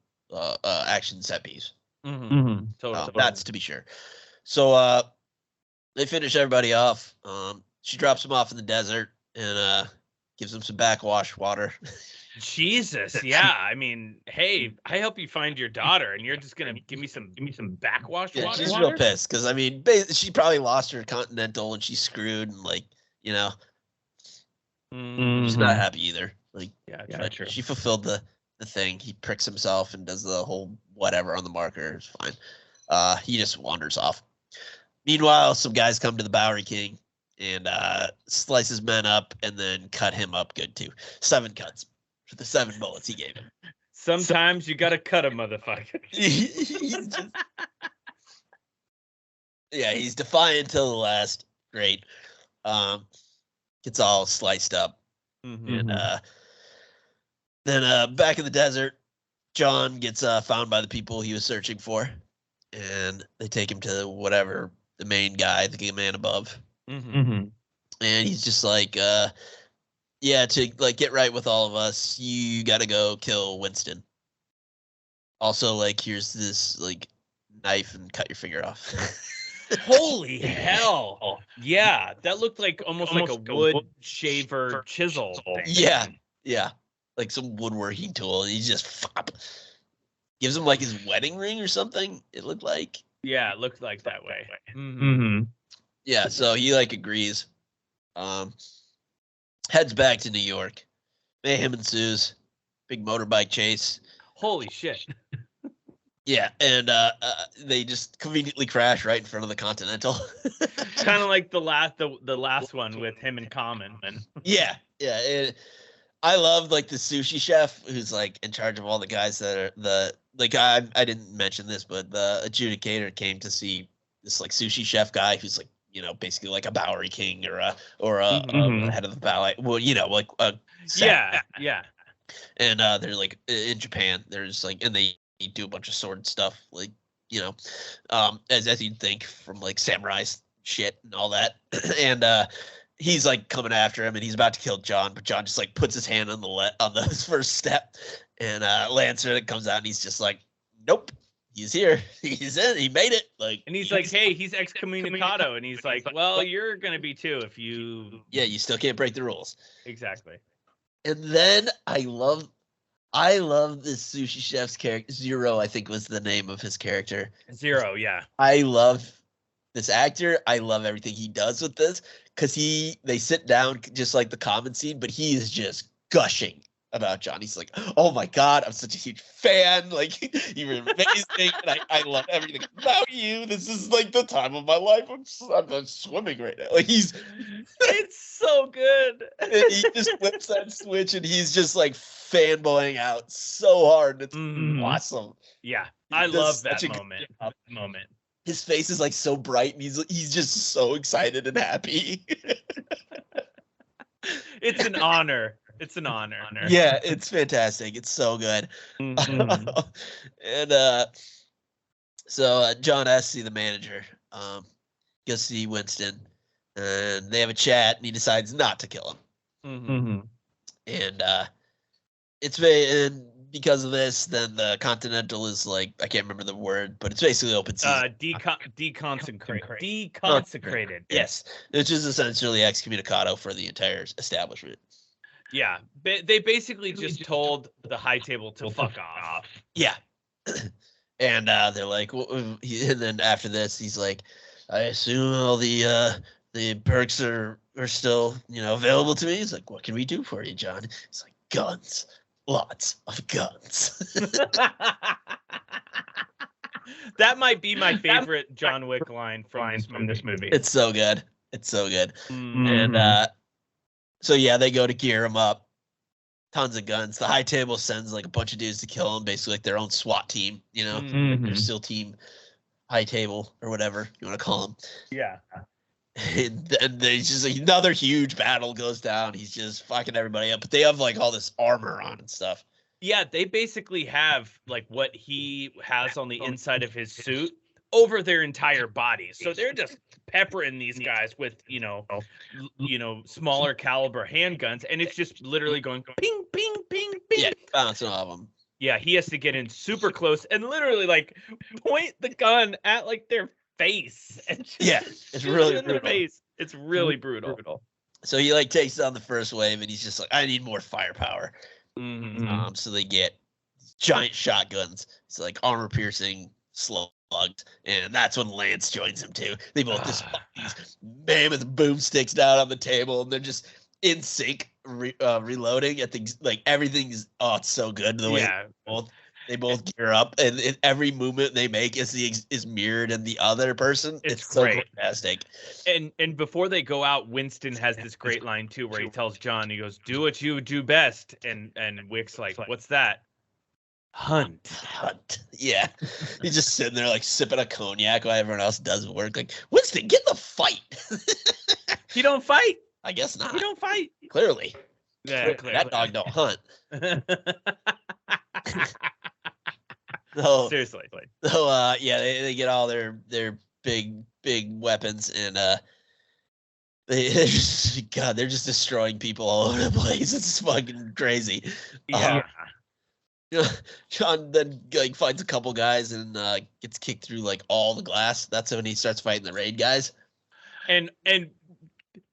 [SPEAKER 1] action set piece.
[SPEAKER 2] Totally.
[SPEAKER 1] That's to be sure. So they finish everybody off. She drops them off in the desert and gives them some backwash water.
[SPEAKER 2] Jesus, yeah. I mean, hey, I help you find your daughter, and you're just gonna give me some backwash water.
[SPEAKER 1] She's real pissed because I mean, she probably lost her Continental and she's screwed, and like she's not happy either. Like,
[SPEAKER 2] true.
[SPEAKER 1] She fulfilled the thing. He pricks himself and does the whole whatever on the marker. It's fine. He just wanders off. Meanwhile, some guys come to the Bowery King and slice his men up and then cut him up good too. 7 cuts. For the 7 bullets he gave him.
[SPEAKER 2] Sometimes you gotta cut a motherfucker.
[SPEAKER 1] He's defiant till the last. great. Gets all sliced up.
[SPEAKER 2] Mm-hmm.
[SPEAKER 1] And then back in the desert, John gets found by the people he was searching for, and they take him to whatever the main guy, the man above.
[SPEAKER 2] Mm-hmm.
[SPEAKER 1] And he's just like, yeah, to like get right with all of us, you got to go kill Winston. Also, like, here's this like knife and cut your finger off.
[SPEAKER 2] Holy hell! Yeah, that looked like almost like a wood shaver chisel thing.
[SPEAKER 1] Yeah, like some woodworking tool. He just gives him like his wedding ring or something. It looked like.
[SPEAKER 2] Yeah, it looked like that way.
[SPEAKER 4] Mm-hmm.
[SPEAKER 1] Yeah, so he like agrees. Heads back to New York. Mayhem ensues. Big motorbike chase.
[SPEAKER 2] Holy shit!
[SPEAKER 1] Yeah, and they just conveniently crash right in front of the Continental.
[SPEAKER 2] Kind of like the last one with him and Common.
[SPEAKER 1] Yeah. I love like the sushi chef who's like in charge of all the guys that are I didn't mention this, but the adjudicator came to see this like sushi chef guy who's like, you know, basically like a Bowery King or a head of the ballet. Well, you know, like a
[SPEAKER 2] yeah.
[SPEAKER 1] And they're like in Japan. There's like, and they do a bunch of sword stuff, like, you know, as you'd think from like samurai shit and all that. And he's like coming after him, and he's about to kill John, but John just like puts his hand on the first step, and Lancer comes out, and he's just like, nope, he's here, he's in, he made it. Like,
[SPEAKER 2] and he's like, hey, he's excommunicado, and he's like, well, you're gonna be too if you.
[SPEAKER 1] Yeah, you still can't break the rules.
[SPEAKER 2] Exactly.
[SPEAKER 1] And then I love this sushi chef's character. Zero, I think, was the name of his character.
[SPEAKER 2] Zero, yeah.
[SPEAKER 1] I love this actor. I love everything he does with this, because they sit down just like the Common scene, but he is just gushing about John. He's like, oh my God, I'm such a huge fan. Like, you were amazing. And I love everything about you. This is like the time of my life. I'm swimming right now. Like,
[SPEAKER 2] it's so good.
[SPEAKER 1] He just flips that switch, and he's just like fanboying out so hard. It's awesome.
[SPEAKER 2] Yeah, I love that moment.
[SPEAKER 1] His face is like so bright, and he's just so excited and happy.
[SPEAKER 2] It's an honor. It's an honor.
[SPEAKER 1] Yeah, it's fantastic. It's so good. And so John asks to see the manager. Goes to see Winston, and they have a chat, and he decides not to kill him. And because of this, then the Continental is like, I can't remember the word, but it's basically open season.
[SPEAKER 2] Deconsecrated.
[SPEAKER 1] Yes, which is essentially excommunicado for the entire establishment.
[SPEAKER 2] Yeah, they basically just told the high table to fuck off.
[SPEAKER 1] Yeah. And they're like, and then after this, he's like, I assume all the perks are still, you know, available to me. He's like, what can we do for you, John? He's like, guns. Lots of guns.
[SPEAKER 2] That might be my favorite John Wick line from this movie.
[SPEAKER 1] It's so good. And so yeah, they go to gear him up. Tons of guns. The high table sends like a bunch of dudes to kill him, basically like their own SWAT team, you know, their SEAL team, high table or whatever you want to call them.
[SPEAKER 2] Yeah.
[SPEAKER 1] And there's just like, another huge battle goes down. He's just fucking everybody up, but they have like all this armor on and stuff.
[SPEAKER 2] Yeah, they basically have like what he has on the inside of his suit over their entire bodies. So they're just peppering these guys with, you know, smaller caliber handguns, and it's just literally going ping, ping, ping, ping.
[SPEAKER 1] Yeah, bouncing off them.
[SPEAKER 2] Yeah, he has to get in super close and literally like point the gun at like their face. And
[SPEAKER 1] it's really
[SPEAKER 2] brutal. Face. It's really brutal.
[SPEAKER 1] So he like takes down the first wave, and he's just like, I need more firepower. So they get giant shotguns. It's like armor piercing slugs, and that's when Lance joins him too. They both just put these mammoth boomsticks down on the table, and they're just in sync, reloading at things. Like everything's it's so good the way they both gear up, and every movement they make is mirrored in the other person. It's so fantastic.
[SPEAKER 2] And before they go out, Winston has this great line too, where he tells John, he goes, "Do what you do best," and Wick's like, "What's that?" Hunt.
[SPEAKER 1] Yeah. He's just sitting there like sipping a cognac while everyone else does work. Like, Winston, get in the fight.
[SPEAKER 2] He don't fight.
[SPEAKER 1] I guess not.
[SPEAKER 2] He don't fight.
[SPEAKER 1] Clearly.
[SPEAKER 2] Yeah, clearly.
[SPEAKER 1] That dog don't hunt. So,
[SPEAKER 2] seriously.
[SPEAKER 1] So yeah, they get all their big weapons, and they're just destroying people all over the place. It's fucking crazy.
[SPEAKER 2] Yeah.
[SPEAKER 1] John then like finds a couple guys and gets kicked through like all the glass. That's when he starts fighting the raid guys.
[SPEAKER 2] And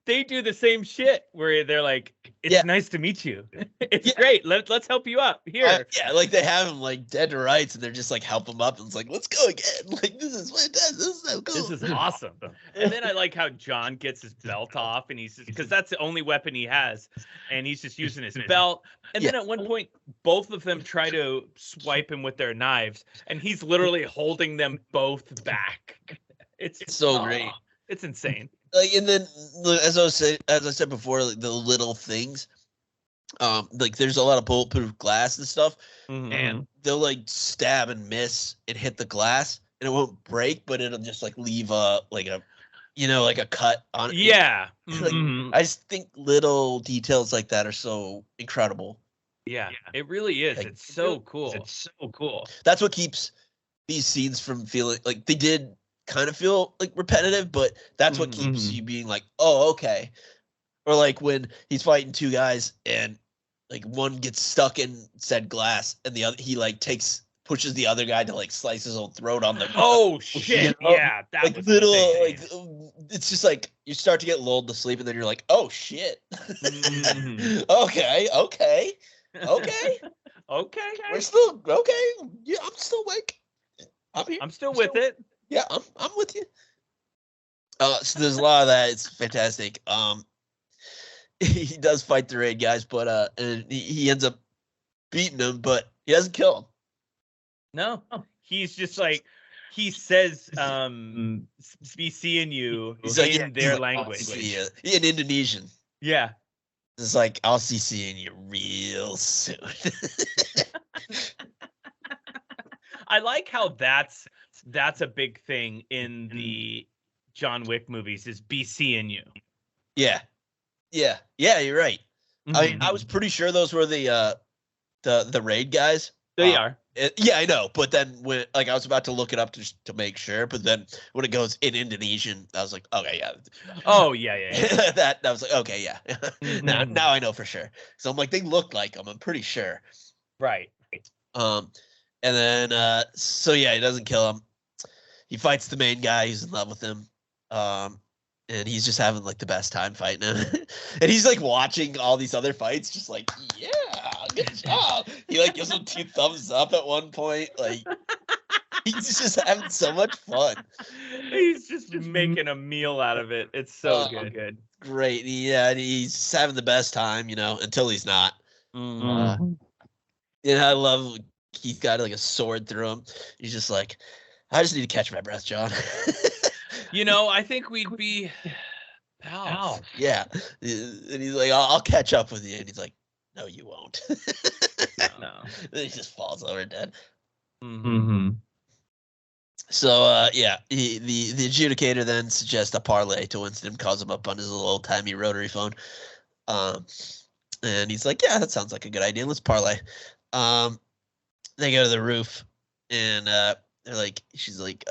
[SPEAKER 2] they do the same shit where they're like, it's nice to meet you. It's great. Let's help you up here.
[SPEAKER 1] Yeah, like they have him like dead to rights, and they're just like help him up, and it's like, let's go again. Like, this is fantastic. This is so cool.
[SPEAKER 2] This is awesome. And then I like how John gets his belt off, and he's just, because that's the only weapon he has, and he's just using his belt. And then at one point, both of them try to swipe him with their knives, and he's literally holding them both back. It's
[SPEAKER 1] so great.
[SPEAKER 2] It's insane.
[SPEAKER 1] Like, and then as I said before, like the little things, like there's a lot of bulletproof glass and stuff, and they'll like stab and miss and hit the glass, and it won't break, but it'll just like leave a cut on it.
[SPEAKER 2] Yeah.
[SPEAKER 1] Like, I just think little details like that are so incredible.
[SPEAKER 2] Yeah, it really is. Like, it's so cool.
[SPEAKER 1] That's what keeps these scenes from feeling like they did kind of feel like repetitive, but that's what keeps you being like, oh, okay. Or like when he's fighting two guys and like one gets stuck in said glass and the other, he like pushes the other guy to like slice his own throat on the
[SPEAKER 2] shit. You know? Yeah, that
[SPEAKER 1] like
[SPEAKER 2] was
[SPEAKER 1] little like it's just like you start to get lulled to sleep and then you're like, oh shit. Okay. We're still okay. Yeah, I'm still awake. I'm here.
[SPEAKER 2] I'm still with it.
[SPEAKER 1] Yeah, I'm with you. So there's a lot of that. It's fantastic. He does fight the raid guys, but and he ends up beating them, but he doesn't kill him.
[SPEAKER 2] No, he's just like he says, "Be seeing you" in their language.
[SPEAKER 1] In Indonesian.
[SPEAKER 2] Yeah.
[SPEAKER 1] It's like, I'll see seeing you real soon.
[SPEAKER 2] I like how that's a big thing in the John Wick movies is be seeing you.
[SPEAKER 1] Yeah, you're right. I mean, I was pretty sure those were the raid guys.
[SPEAKER 2] They are.
[SPEAKER 1] Yeah, I know. But then when I was about to look it up to make sure, but then when it goes in Indonesian, I was like, okay, yeah.
[SPEAKER 2] Oh yeah.
[SPEAKER 1] that was like, okay, yeah. Now I know for sure. So I'm like, they look like them. I'm pretty sure.
[SPEAKER 2] Right.
[SPEAKER 1] And then so yeah, he doesn't kill him. He fights the main guy who's in love with him. And he's just having like the best time fighting him. And he's like watching all these other fights, just like, yeah, good job. He like gives him 2 thumbs up at one point. Like he's just having so much fun.
[SPEAKER 2] He's just making a meal out of it. It's so good.
[SPEAKER 1] Great. Yeah, and he's having the best time, until he's not. And I love he's got like a sword through him. He's just like, I just need to catch my breath, John.
[SPEAKER 2] I think we'd be pals.
[SPEAKER 1] Yeah. And he's like, I'll catch up with you. And he's like, no, you won't.
[SPEAKER 2] No.
[SPEAKER 1] Then he just falls over dead.
[SPEAKER 2] So,
[SPEAKER 1] yeah, the adjudicator then suggests a parlay to Winston, calls him up on his little old-timey rotary phone. And he's like, yeah, that sounds like a good idea. Let's parlay. They go to the roof, and they're like, she's like,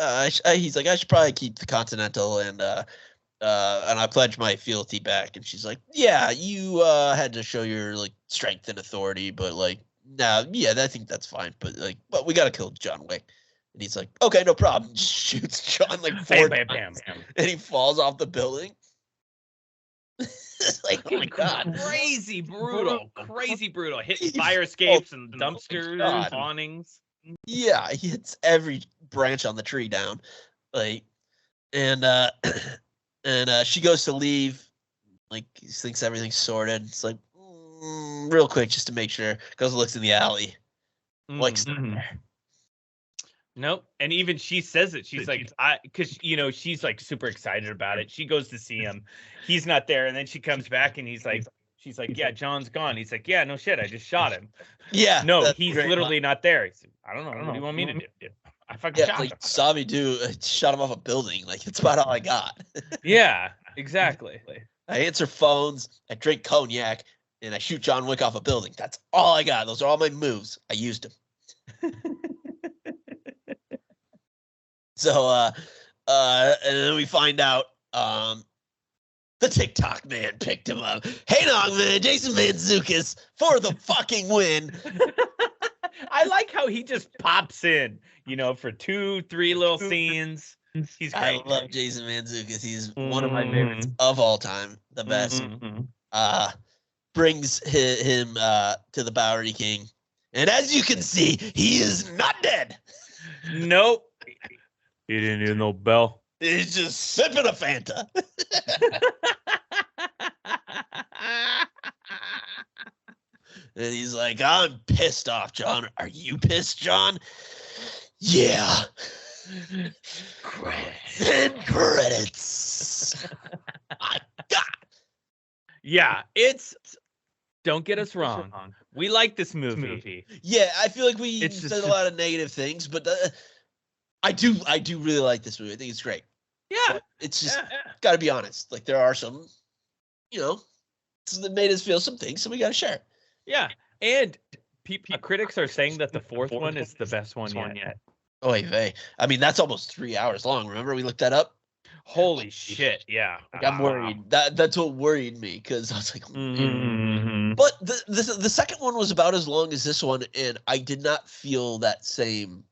[SPEAKER 1] he's like, I should probably keep the Continental, and I pledge my fealty back. And she's like, yeah, you had to show your like strength and authority, but like, no, yeah, I think that's fine. But we gotta kill John Wick. And he's like, okay, no problem. Just shoots John like 4 times, and he falls off the building. It's like, oh my god,
[SPEAKER 2] crazy brutal. Hitting fire escapes and dumpsters and awnings.
[SPEAKER 1] Yeah, he hits every branch on the tree down, like, and she goes to leave, like, he thinks everything's sorted. It's like, real quick, just to make sure, goes and looks in the alley, Wick's not there.
[SPEAKER 2] Nope. And even she says it. She's like, because she's like super excited about it. She goes to see him. He's not there, and then she comes back, and he's like, She's like, yeah, John's gone. He's like, yeah, no shit, I just shot him.
[SPEAKER 1] Yeah.
[SPEAKER 2] No, he's literally not there. He's like, I don't know. What do you want me to do? I fucking shot him.
[SPEAKER 1] Saw me shot him off a building. Like, it's about all I got.
[SPEAKER 2] Yeah, exactly.
[SPEAKER 1] I answer phones, I drink cognac, and I shoot John Wick off a building. That's all I got. Those are all my moves. I used them. So, and then we find out, the TikTok man picked him up. Hey, dog, man, Jason Mantzoukas for the fucking win.
[SPEAKER 2] I like how he just pops in, for 2-3 little scenes. He's great.
[SPEAKER 1] I love Jason Mantzoukas. He's one of my favorites of all time. The best. Brings him to the Bowery King. And as you can see, he is not dead.
[SPEAKER 2] Nope. He didn't need no bell.
[SPEAKER 1] He's just sipping a Fanta. And he's like, I'm pissed off, John. Are you pissed, John? Yeah. Credits. My God.
[SPEAKER 2] Yeah, don't get us wrong. We like this movie.
[SPEAKER 1] Yeah, I feel like we said a lot of negative things, but I do really like this movie. I think it's great.
[SPEAKER 2] Yeah.
[SPEAKER 1] But it's just got to be honest. Like, there are some, that made us feel some things, so we got to share.
[SPEAKER 2] Yeah, and critics are saying that the fourth one is the best one yet.
[SPEAKER 1] Oh, hey. I mean, that's almost 3 hours long. Remember we looked that up?
[SPEAKER 2] Holy shit! Yeah,
[SPEAKER 1] like, I'm worried. That's what worried me, because I was like, But the second one was about as long as this one, and I did not feel that same.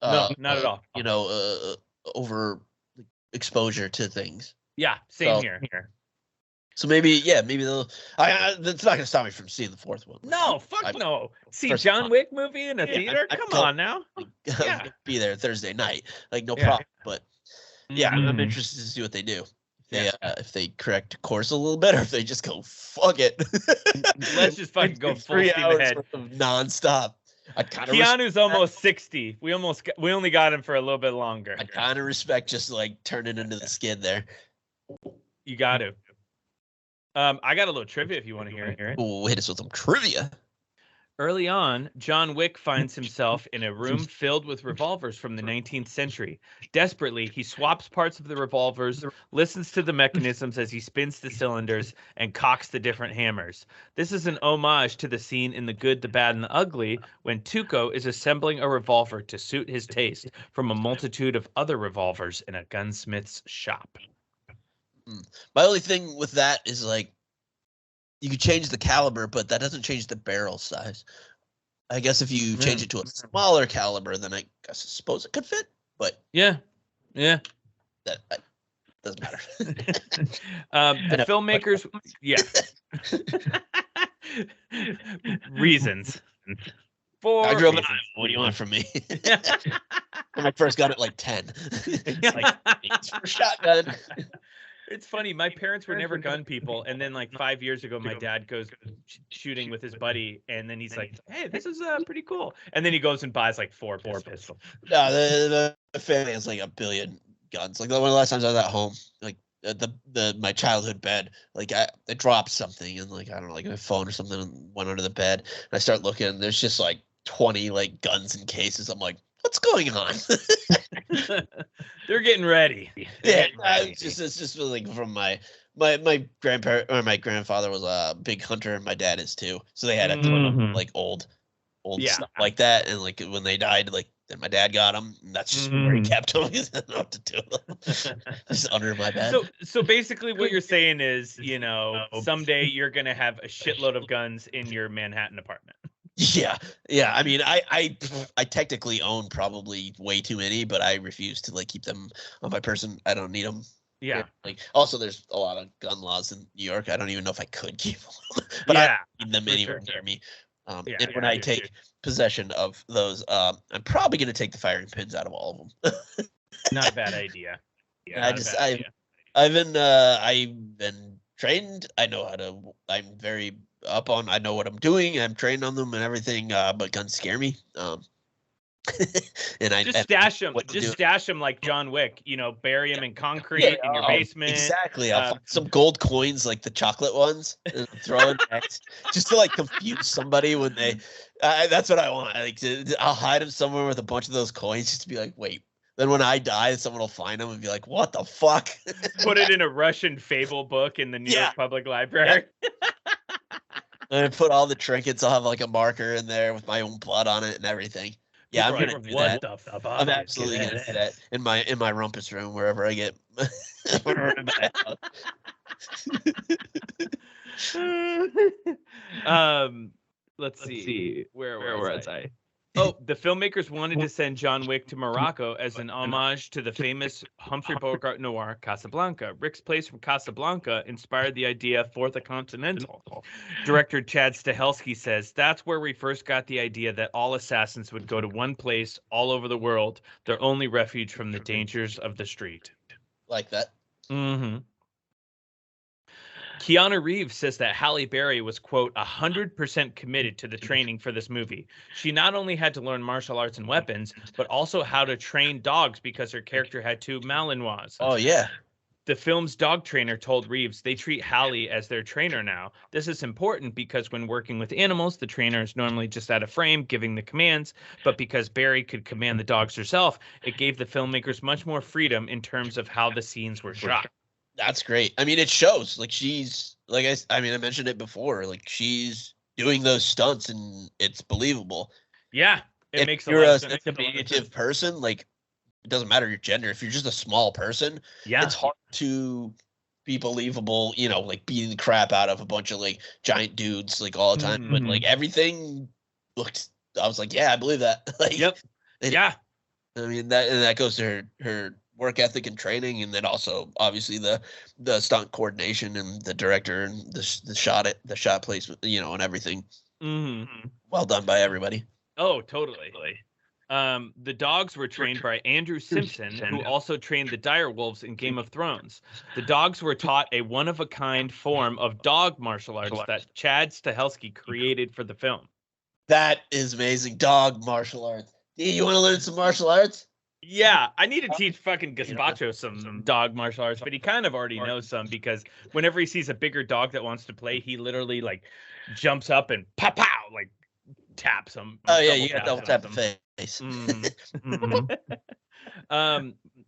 [SPEAKER 2] No, not at all.
[SPEAKER 1] Over exposure to things.
[SPEAKER 2] Yeah, same here.
[SPEAKER 1] So maybe they'll. That's not gonna stop me from seeing the fourth one.
[SPEAKER 2] No, no. See John Wick movie in a theater? Come on now.
[SPEAKER 1] Yeah, be there Thursday night. Like, no problem. But yeah, I'm interested to see what they do. If they correct course a little bit, or if they just go fuck it.
[SPEAKER 2] Let's just fucking go full
[SPEAKER 1] 3
[SPEAKER 2] steam
[SPEAKER 1] hours
[SPEAKER 2] ahead.
[SPEAKER 1] of nonstop.
[SPEAKER 2] Keanu's almost 60. We only got him for a little bit longer.
[SPEAKER 1] I kind of respect just like turning into the skid there.
[SPEAKER 2] You got to. I got a little trivia if you want to hear it.
[SPEAKER 1] We'll hit us with some trivia.
[SPEAKER 2] Early on, John Wick finds himself in a room filled with revolvers from the 19th century. Desperately, he swaps parts of the revolvers, listens to the mechanisms as he spins the cylinders, and cocks the different hammers. This is an homage to the scene in The Good, the Bad, and the Ugly when Tuco is assembling a revolver to suit his taste from a multitude of other revolvers in a gunsmith's shop.
[SPEAKER 1] My only thing with that is, like, you could change the caliber, but that doesn't change the barrel size. I guess if you change it to a smaller caliber, then I suppose it could fit. But
[SPEAKER 2] yeah,
[SPEAKER 1] that doesn't matter.
[SPEAKER 2] The filmmakers, reasons.
[SPEAKER 1] I grew up in Iowa. What do you want from me? When I first got it, like 10. Like, it's for shotgun.
[SPEAKER 2] It's funny. My parents were never gun people, and then like 5 years ago, my dad goes shooting with his buddy, and then he's like, "Hey, this is pretty cool." And then he goes and buys like four pistols.
[SPEAKER 1] No, the family has like a billion guns. Like, one of the last times I was at home, like my childhood bed, like I dropped something, and like, I don't know, like my phone or something, and went under the bed, and I start looking, and there's just like 20 like guns in cases. I'm like, what's going on?
[SPEAKER 2] They're getting ready.
[SPEAKER 1] It's just like from my grandparent or my grandfather was a big hunter, and my dad is too. So they had a ton of like old stuff like that, and like when they died, like then my dad got them, and that's just where he kept them. He didn't know what to do with them. Just under my bed.
[SPEAKER 2] So basically, what you're saying is, someday you're gonna have a shitload of guns in your Manhattan apartment.
[SPEAKER 1] Yeah. I mean, I technically own probably way too many, but I refuse to like keep them on my person. I don't need them.
[SPEAKER 2] Yeah.
[SPEAKER 1] Like, also, there's a lot of gun laws in New York. I don't even know if I could keep them, but I don't need them anywhere near me. And when I take possession of those, I'm probably going to take the firing pins out of all of them.
[SPEAKER 2] Not a bad idea.
[SPEAKER 1] I've been trained. I know how to. I'm very up on. I know what I'm doing. I'm trained on them and everything. But guns scare me. and I
[SPEAKER 2] just stash them.
[SPEAKER 1] what to
[SPEAKER 2] Just
[SPEAKER 1] do.
[SPEAKER 2] stash them like John Wick. You know, bury them in concrete in your basement.
[SPEAKER 1] Exactly. I'll find some gold coins, like the chocolate ones, and throw it next, just to like confuse somebody when they. That's what I want. Like, I'll hide them somewhere with a bunch of those coins, just to be like, wait. Then when I die, someone will find them and be like, "What the fuck?"
[SPEAKER 2] Put it in a Russian fable book in the New York Public Library.
[SPEAKER 1] And I put all the trinkets. I'll have like a marker in there with my own blood on it and everything. Yeah, I'm gonna do that.
[SPEAKER 2] The fuck?
[SPEAKER 1] I'm absolutely gonna do that in my rumpus room wherever I get.
[SPEAKER 2] Let's see. Where was I? Oh, the filmmakers wanted to send John Wick to Morocco as an homage to the famous Humphrey Bogart noir Casablanca. Rick's place from Casablanca inspired the idea for the Continental. Director Chad Stahelski says, "That's where we first got the idea that all assassins would go to one place all over the world, their only refuge from the dangers of the street."
[SPEAKER 1] Like that.
[SPEAKER 2] Mm-hmm. Keanu Reeves says that Halle Berry was, quote, 100% committed to the training for this movie. She not only had to learn martial arts and weapons, but also how to train dogs because her character had 2 Malinois.
[SPEAKER 1] Oh, yeah.
[SPEAKER 2] The film's dog trainer told Reeves they treat Halle as their trainer now. This is important because when working with animals, the trainer is normally just at a frame giving the commands, but because Berry could command the dogs herself, it gave the filmmakers much more freedom in terms of how the scenes were shot.
[SPEAKER 1] That's great. I mean, it shows. Like, she's like I mentioned it before. Like, she's doing those stunts, and it's believable.
[SPEAKER 2] Yeah,
[SPEAKER 1] it
[SPEAKER 2] makes
[SPEAKER 1] a lot of sense. If you're a diminutive person, like, it doesn't matter your gender. If you're just a small person, it's hard to be believable. You know, like beating the crap out of a bunch of like giant dudes like all the time. Mm-hmm. But like everything looked. I was like, yeah, I believe that. Like,
[SPEAKER 2] yeah.
[SPEAKER 1] I mean that goes to her work ethic and training, and then also obviously the stunt coordination and the director and the shot placement, you know, and everything.
[SPEAKER 2] Mm-hmm.
[SPEAKER 1] Well done by everybody.
[SPEAKER 2] Oh, totally. The dogs were trained by Andrew Simpson, who also trained the direwolves in Game of Thrones. The dogs were taught a one-of-a-kind form of dog martial arts that Chad Stahelski created for the film.
[SPEAKER 1] That is amazing. Dog martial arts. You want to learn some martial arts?
[SPEAKER 2] Yeah, I need to teach fucking Gazpacho some dog martial arts, but he kind of already knows some because whenever he sees a bigger dog that wants to play, he literally like jumps up and pow, like taps him.
[SPEAKER 1] Oh yeah, you got double tap the face.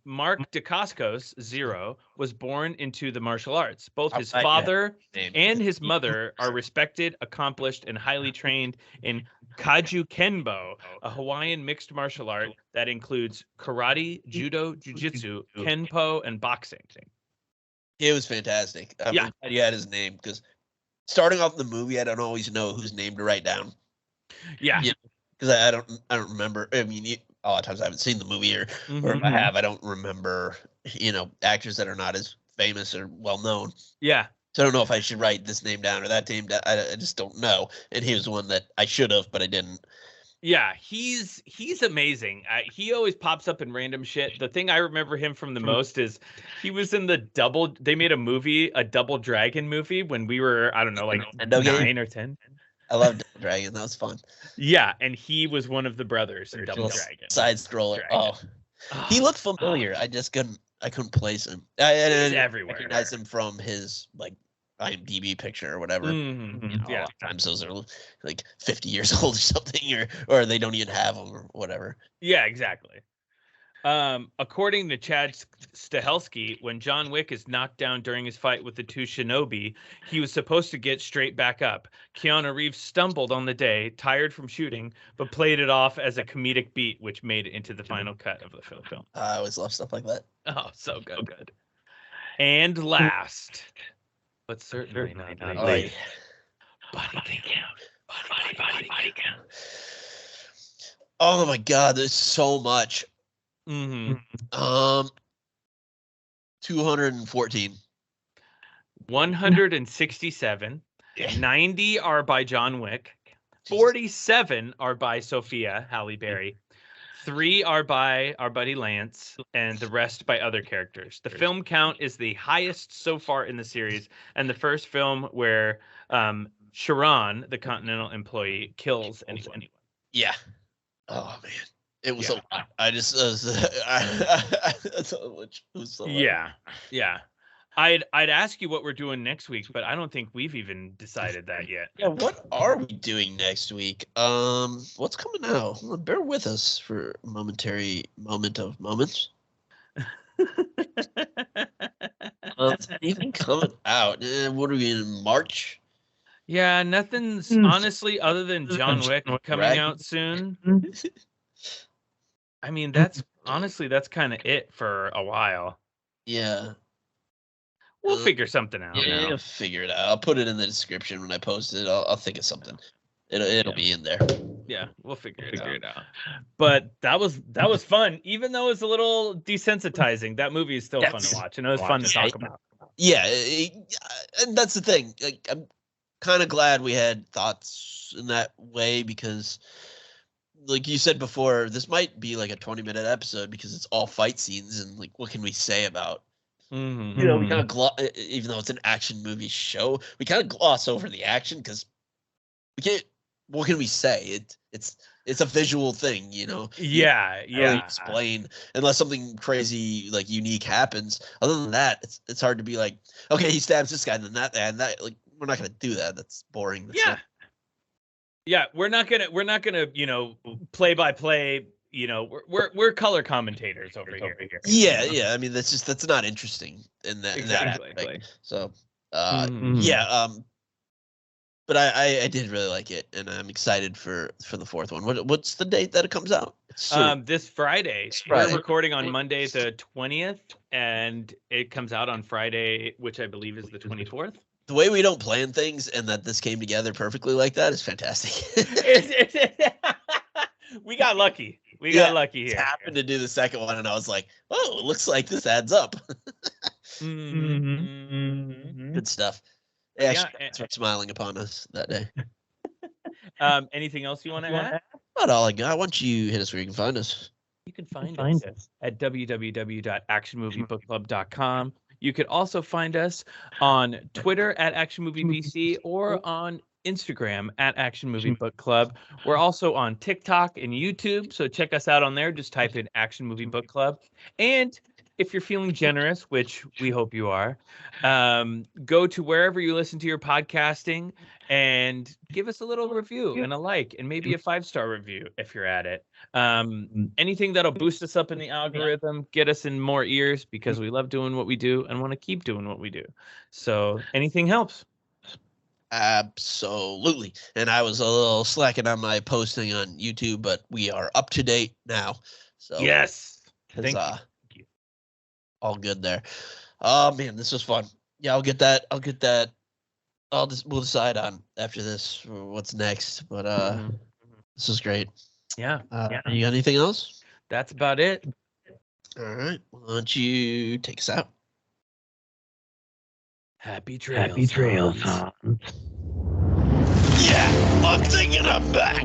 [SPEAKER 1] Mark
[SPEAKER 2] Dacascos, Zero, was born into the martial arts. Both his father and his mother are respected, accomplished, and highly trained in Kaju Kenbo, a Hawaiian mixed martial art that includes karate, judo, jiu-jitsu, kenpo, and boxing.
[SPEAKER 1] It was fantastic. I'm glad you had his name, because starting off the movie, I don't always know whose name to write down.
[SPEAKER 2] Yeah.
[SPEAKER 1] Because I don't remember. I mean, a lot of times I haven't seen the movie, or if I have, I don't remember, you know, actors that are not as famous or well known.
[SPEAKER 2] Yeah.
[SPEAKER 1] So I don't know if I should write this name down or that name down. I just don't know. And he was one that I should have, but I didn't.
[SPEAKER 2] Yeah, he's amazing. He always pops up in random shit. The thing I remember him from the most is he was in they made a Double Dragon movie when we were, I don't know, like 9 or 10.
[SPEAKER 1] I love Double Dragon. That was fun.
[SPEAKER 2] Yeah, and he was one of the brothers in Double Dragon.
[SPEAKER 1] Side scroller. Oh, he looked familiar. I couldn't place him. I
[SPEAKER 2] everywhere.
[SPEAKER 1] Recognize him from his like IMDb picture or whatever.
[SPEAKER 2] Mm-hmm.
[SPEAKER 1] You know, a lot of times those are like 50 years old or something, or they don't even have them or whatever.
[SPEAKER 2] Yeah, exactly. According to Chad Stahelski, when John Wick is knocked down during his fight with the 2 shinobi, he was supposed to get straight back up. Keanu Reeves stumbled on the day, tired from shooting, but played it off as a comedic beat, which made it into the final cut of the film.
[SPEAKER 1] I always love stuff like that.
[SPEAKER 2] Oh, so good. And last, but certainly not least, body count. Body count.
[SPEAKER 1] Oh my God, there's so much. 214.
[SPEAKER 2] 167. 90 are by John Wick. 47 are by Sophia Halle Berry. 3 are by our buddy Lance, and the rest by other characters. The film count is the highest so far in the series, and the first film where Sharon, the Continental employee, kills anyone.
[SPEAKER 1] Yeah. Oh man. It was a lot. I just which was so
[SPEAKER 2] yeah. I'd ask you what we're doing next week, but I don't think we've even decided that yet.
[SPEAKER 1] Yeah, what are we doing next week? What's coming out? Well, bear with us for a momentary moment of moments. What's anything coming out? What are we in March?
[SPEAKER 2] Yeah, nothing's honestly other than John Wick coming out soon. I mean, that's honestly that's kind of it for a while.
[SPEAKER 1] Yeah.
[SPEAKER 2] We'll figure something out.
[SPEAKER 1] Yeah, I'll figure it out. I'll put it in the description when I post it. I'll think of something. It'll be in there.
[SPEAKER 2] Yeah, we'll figure it out. But that was fun, even though it's a little desensitizing. That movie is still fun to watch, and it was fun to talk about.
[SPEAKER 1] Yeah, and that's the thing. Like, I'm kind of glad we had thoughts in that way because, like you said before, this might be like a 20-minute episode because it's all fight scenes and like what can we say about.
[SPEAKER 2] Mm-hmm.
[SPEAKER 1] You know, we kind of even though it's an action movie show, we kind of gloss over the action because we can't. What can we say? It's a visual thing, you know.
[SPEAKER 2] Yeah.
[SPEAKER 1] Really explain unless something crazy like unique happens. Other than that, it's hard to be like, okay, he stabs this guy, and then that. Like, we're not gonna do that. That's boring.
[SPEAKER 2] Yeah, we're not gonna play by play. We're color commentators over here.
[SPEAKER 1] Yeah. I mean, that's not interesting in that.
[SPEAKER 2] Exactly.
[SPEAKER 1] In that aspect. So, but I did really like it, and I'm excited for the fourth one. What's the date that it comes out?
[SPEAKER 2] This Friday. We're recording on Monday the 20th, and it comes out on Friday, which I believe is the 24th.
[SPEAKER 1] The way we don't plan things and that this came together perfectly like that is fantastic.
[SPEAKER 2] We got lucky. We got lucky here.
[SPEAKER 1] Happened to do the second one, and I was like, "Oh, it looks like this adds up." Good stuff. Yeah, start smiling upon us that day.
[SPEAKER 2] Anything else you want to add?
[SPEAKER 1] Not all I got. Why don't you hit us where you can find us?
[SPEAKER 2] You can find us at www.actionmoviebookclub.com. You could also find us on Twitter at ActionMovieBC or on Instagram at Action Movie Book Club. We're also on TikTok and YouTube, so check us out on there. Just type in Action Movie Book Club. And if you're feeling generous, which we hope you are, go to wherever you listen to your podcasting and give us a little review and a like and maybe a 5-star review if you're at it. Anything that'll boost us up in the algorithm, get us in more ears because we love doing what we do and want to keep doing what we do. So anything helps.
[SPEAKER 1] Absolutely. And I was a little slacking on my posting on YouTube, but we are up to date now. So
[SPEAKER 2] yes. Thank you.
[SPEAKER 1] All good there. Oh man, this was fun. Yeah, I'll get that. We'll decide on after this what's next. But this was great.
[SPEAKER 2] Yeah.
[SPEAKER 1] You got anything else?
[SPEAKER 2] That's about it.
[SPEAKER 1] All right. Why don't you take us out?
[SPEAKER 2] Happy trails.
[SPEAKER 4] Happy trails, Hans.
[SPEAKER 1] Yeah, I'm thinking I'm back.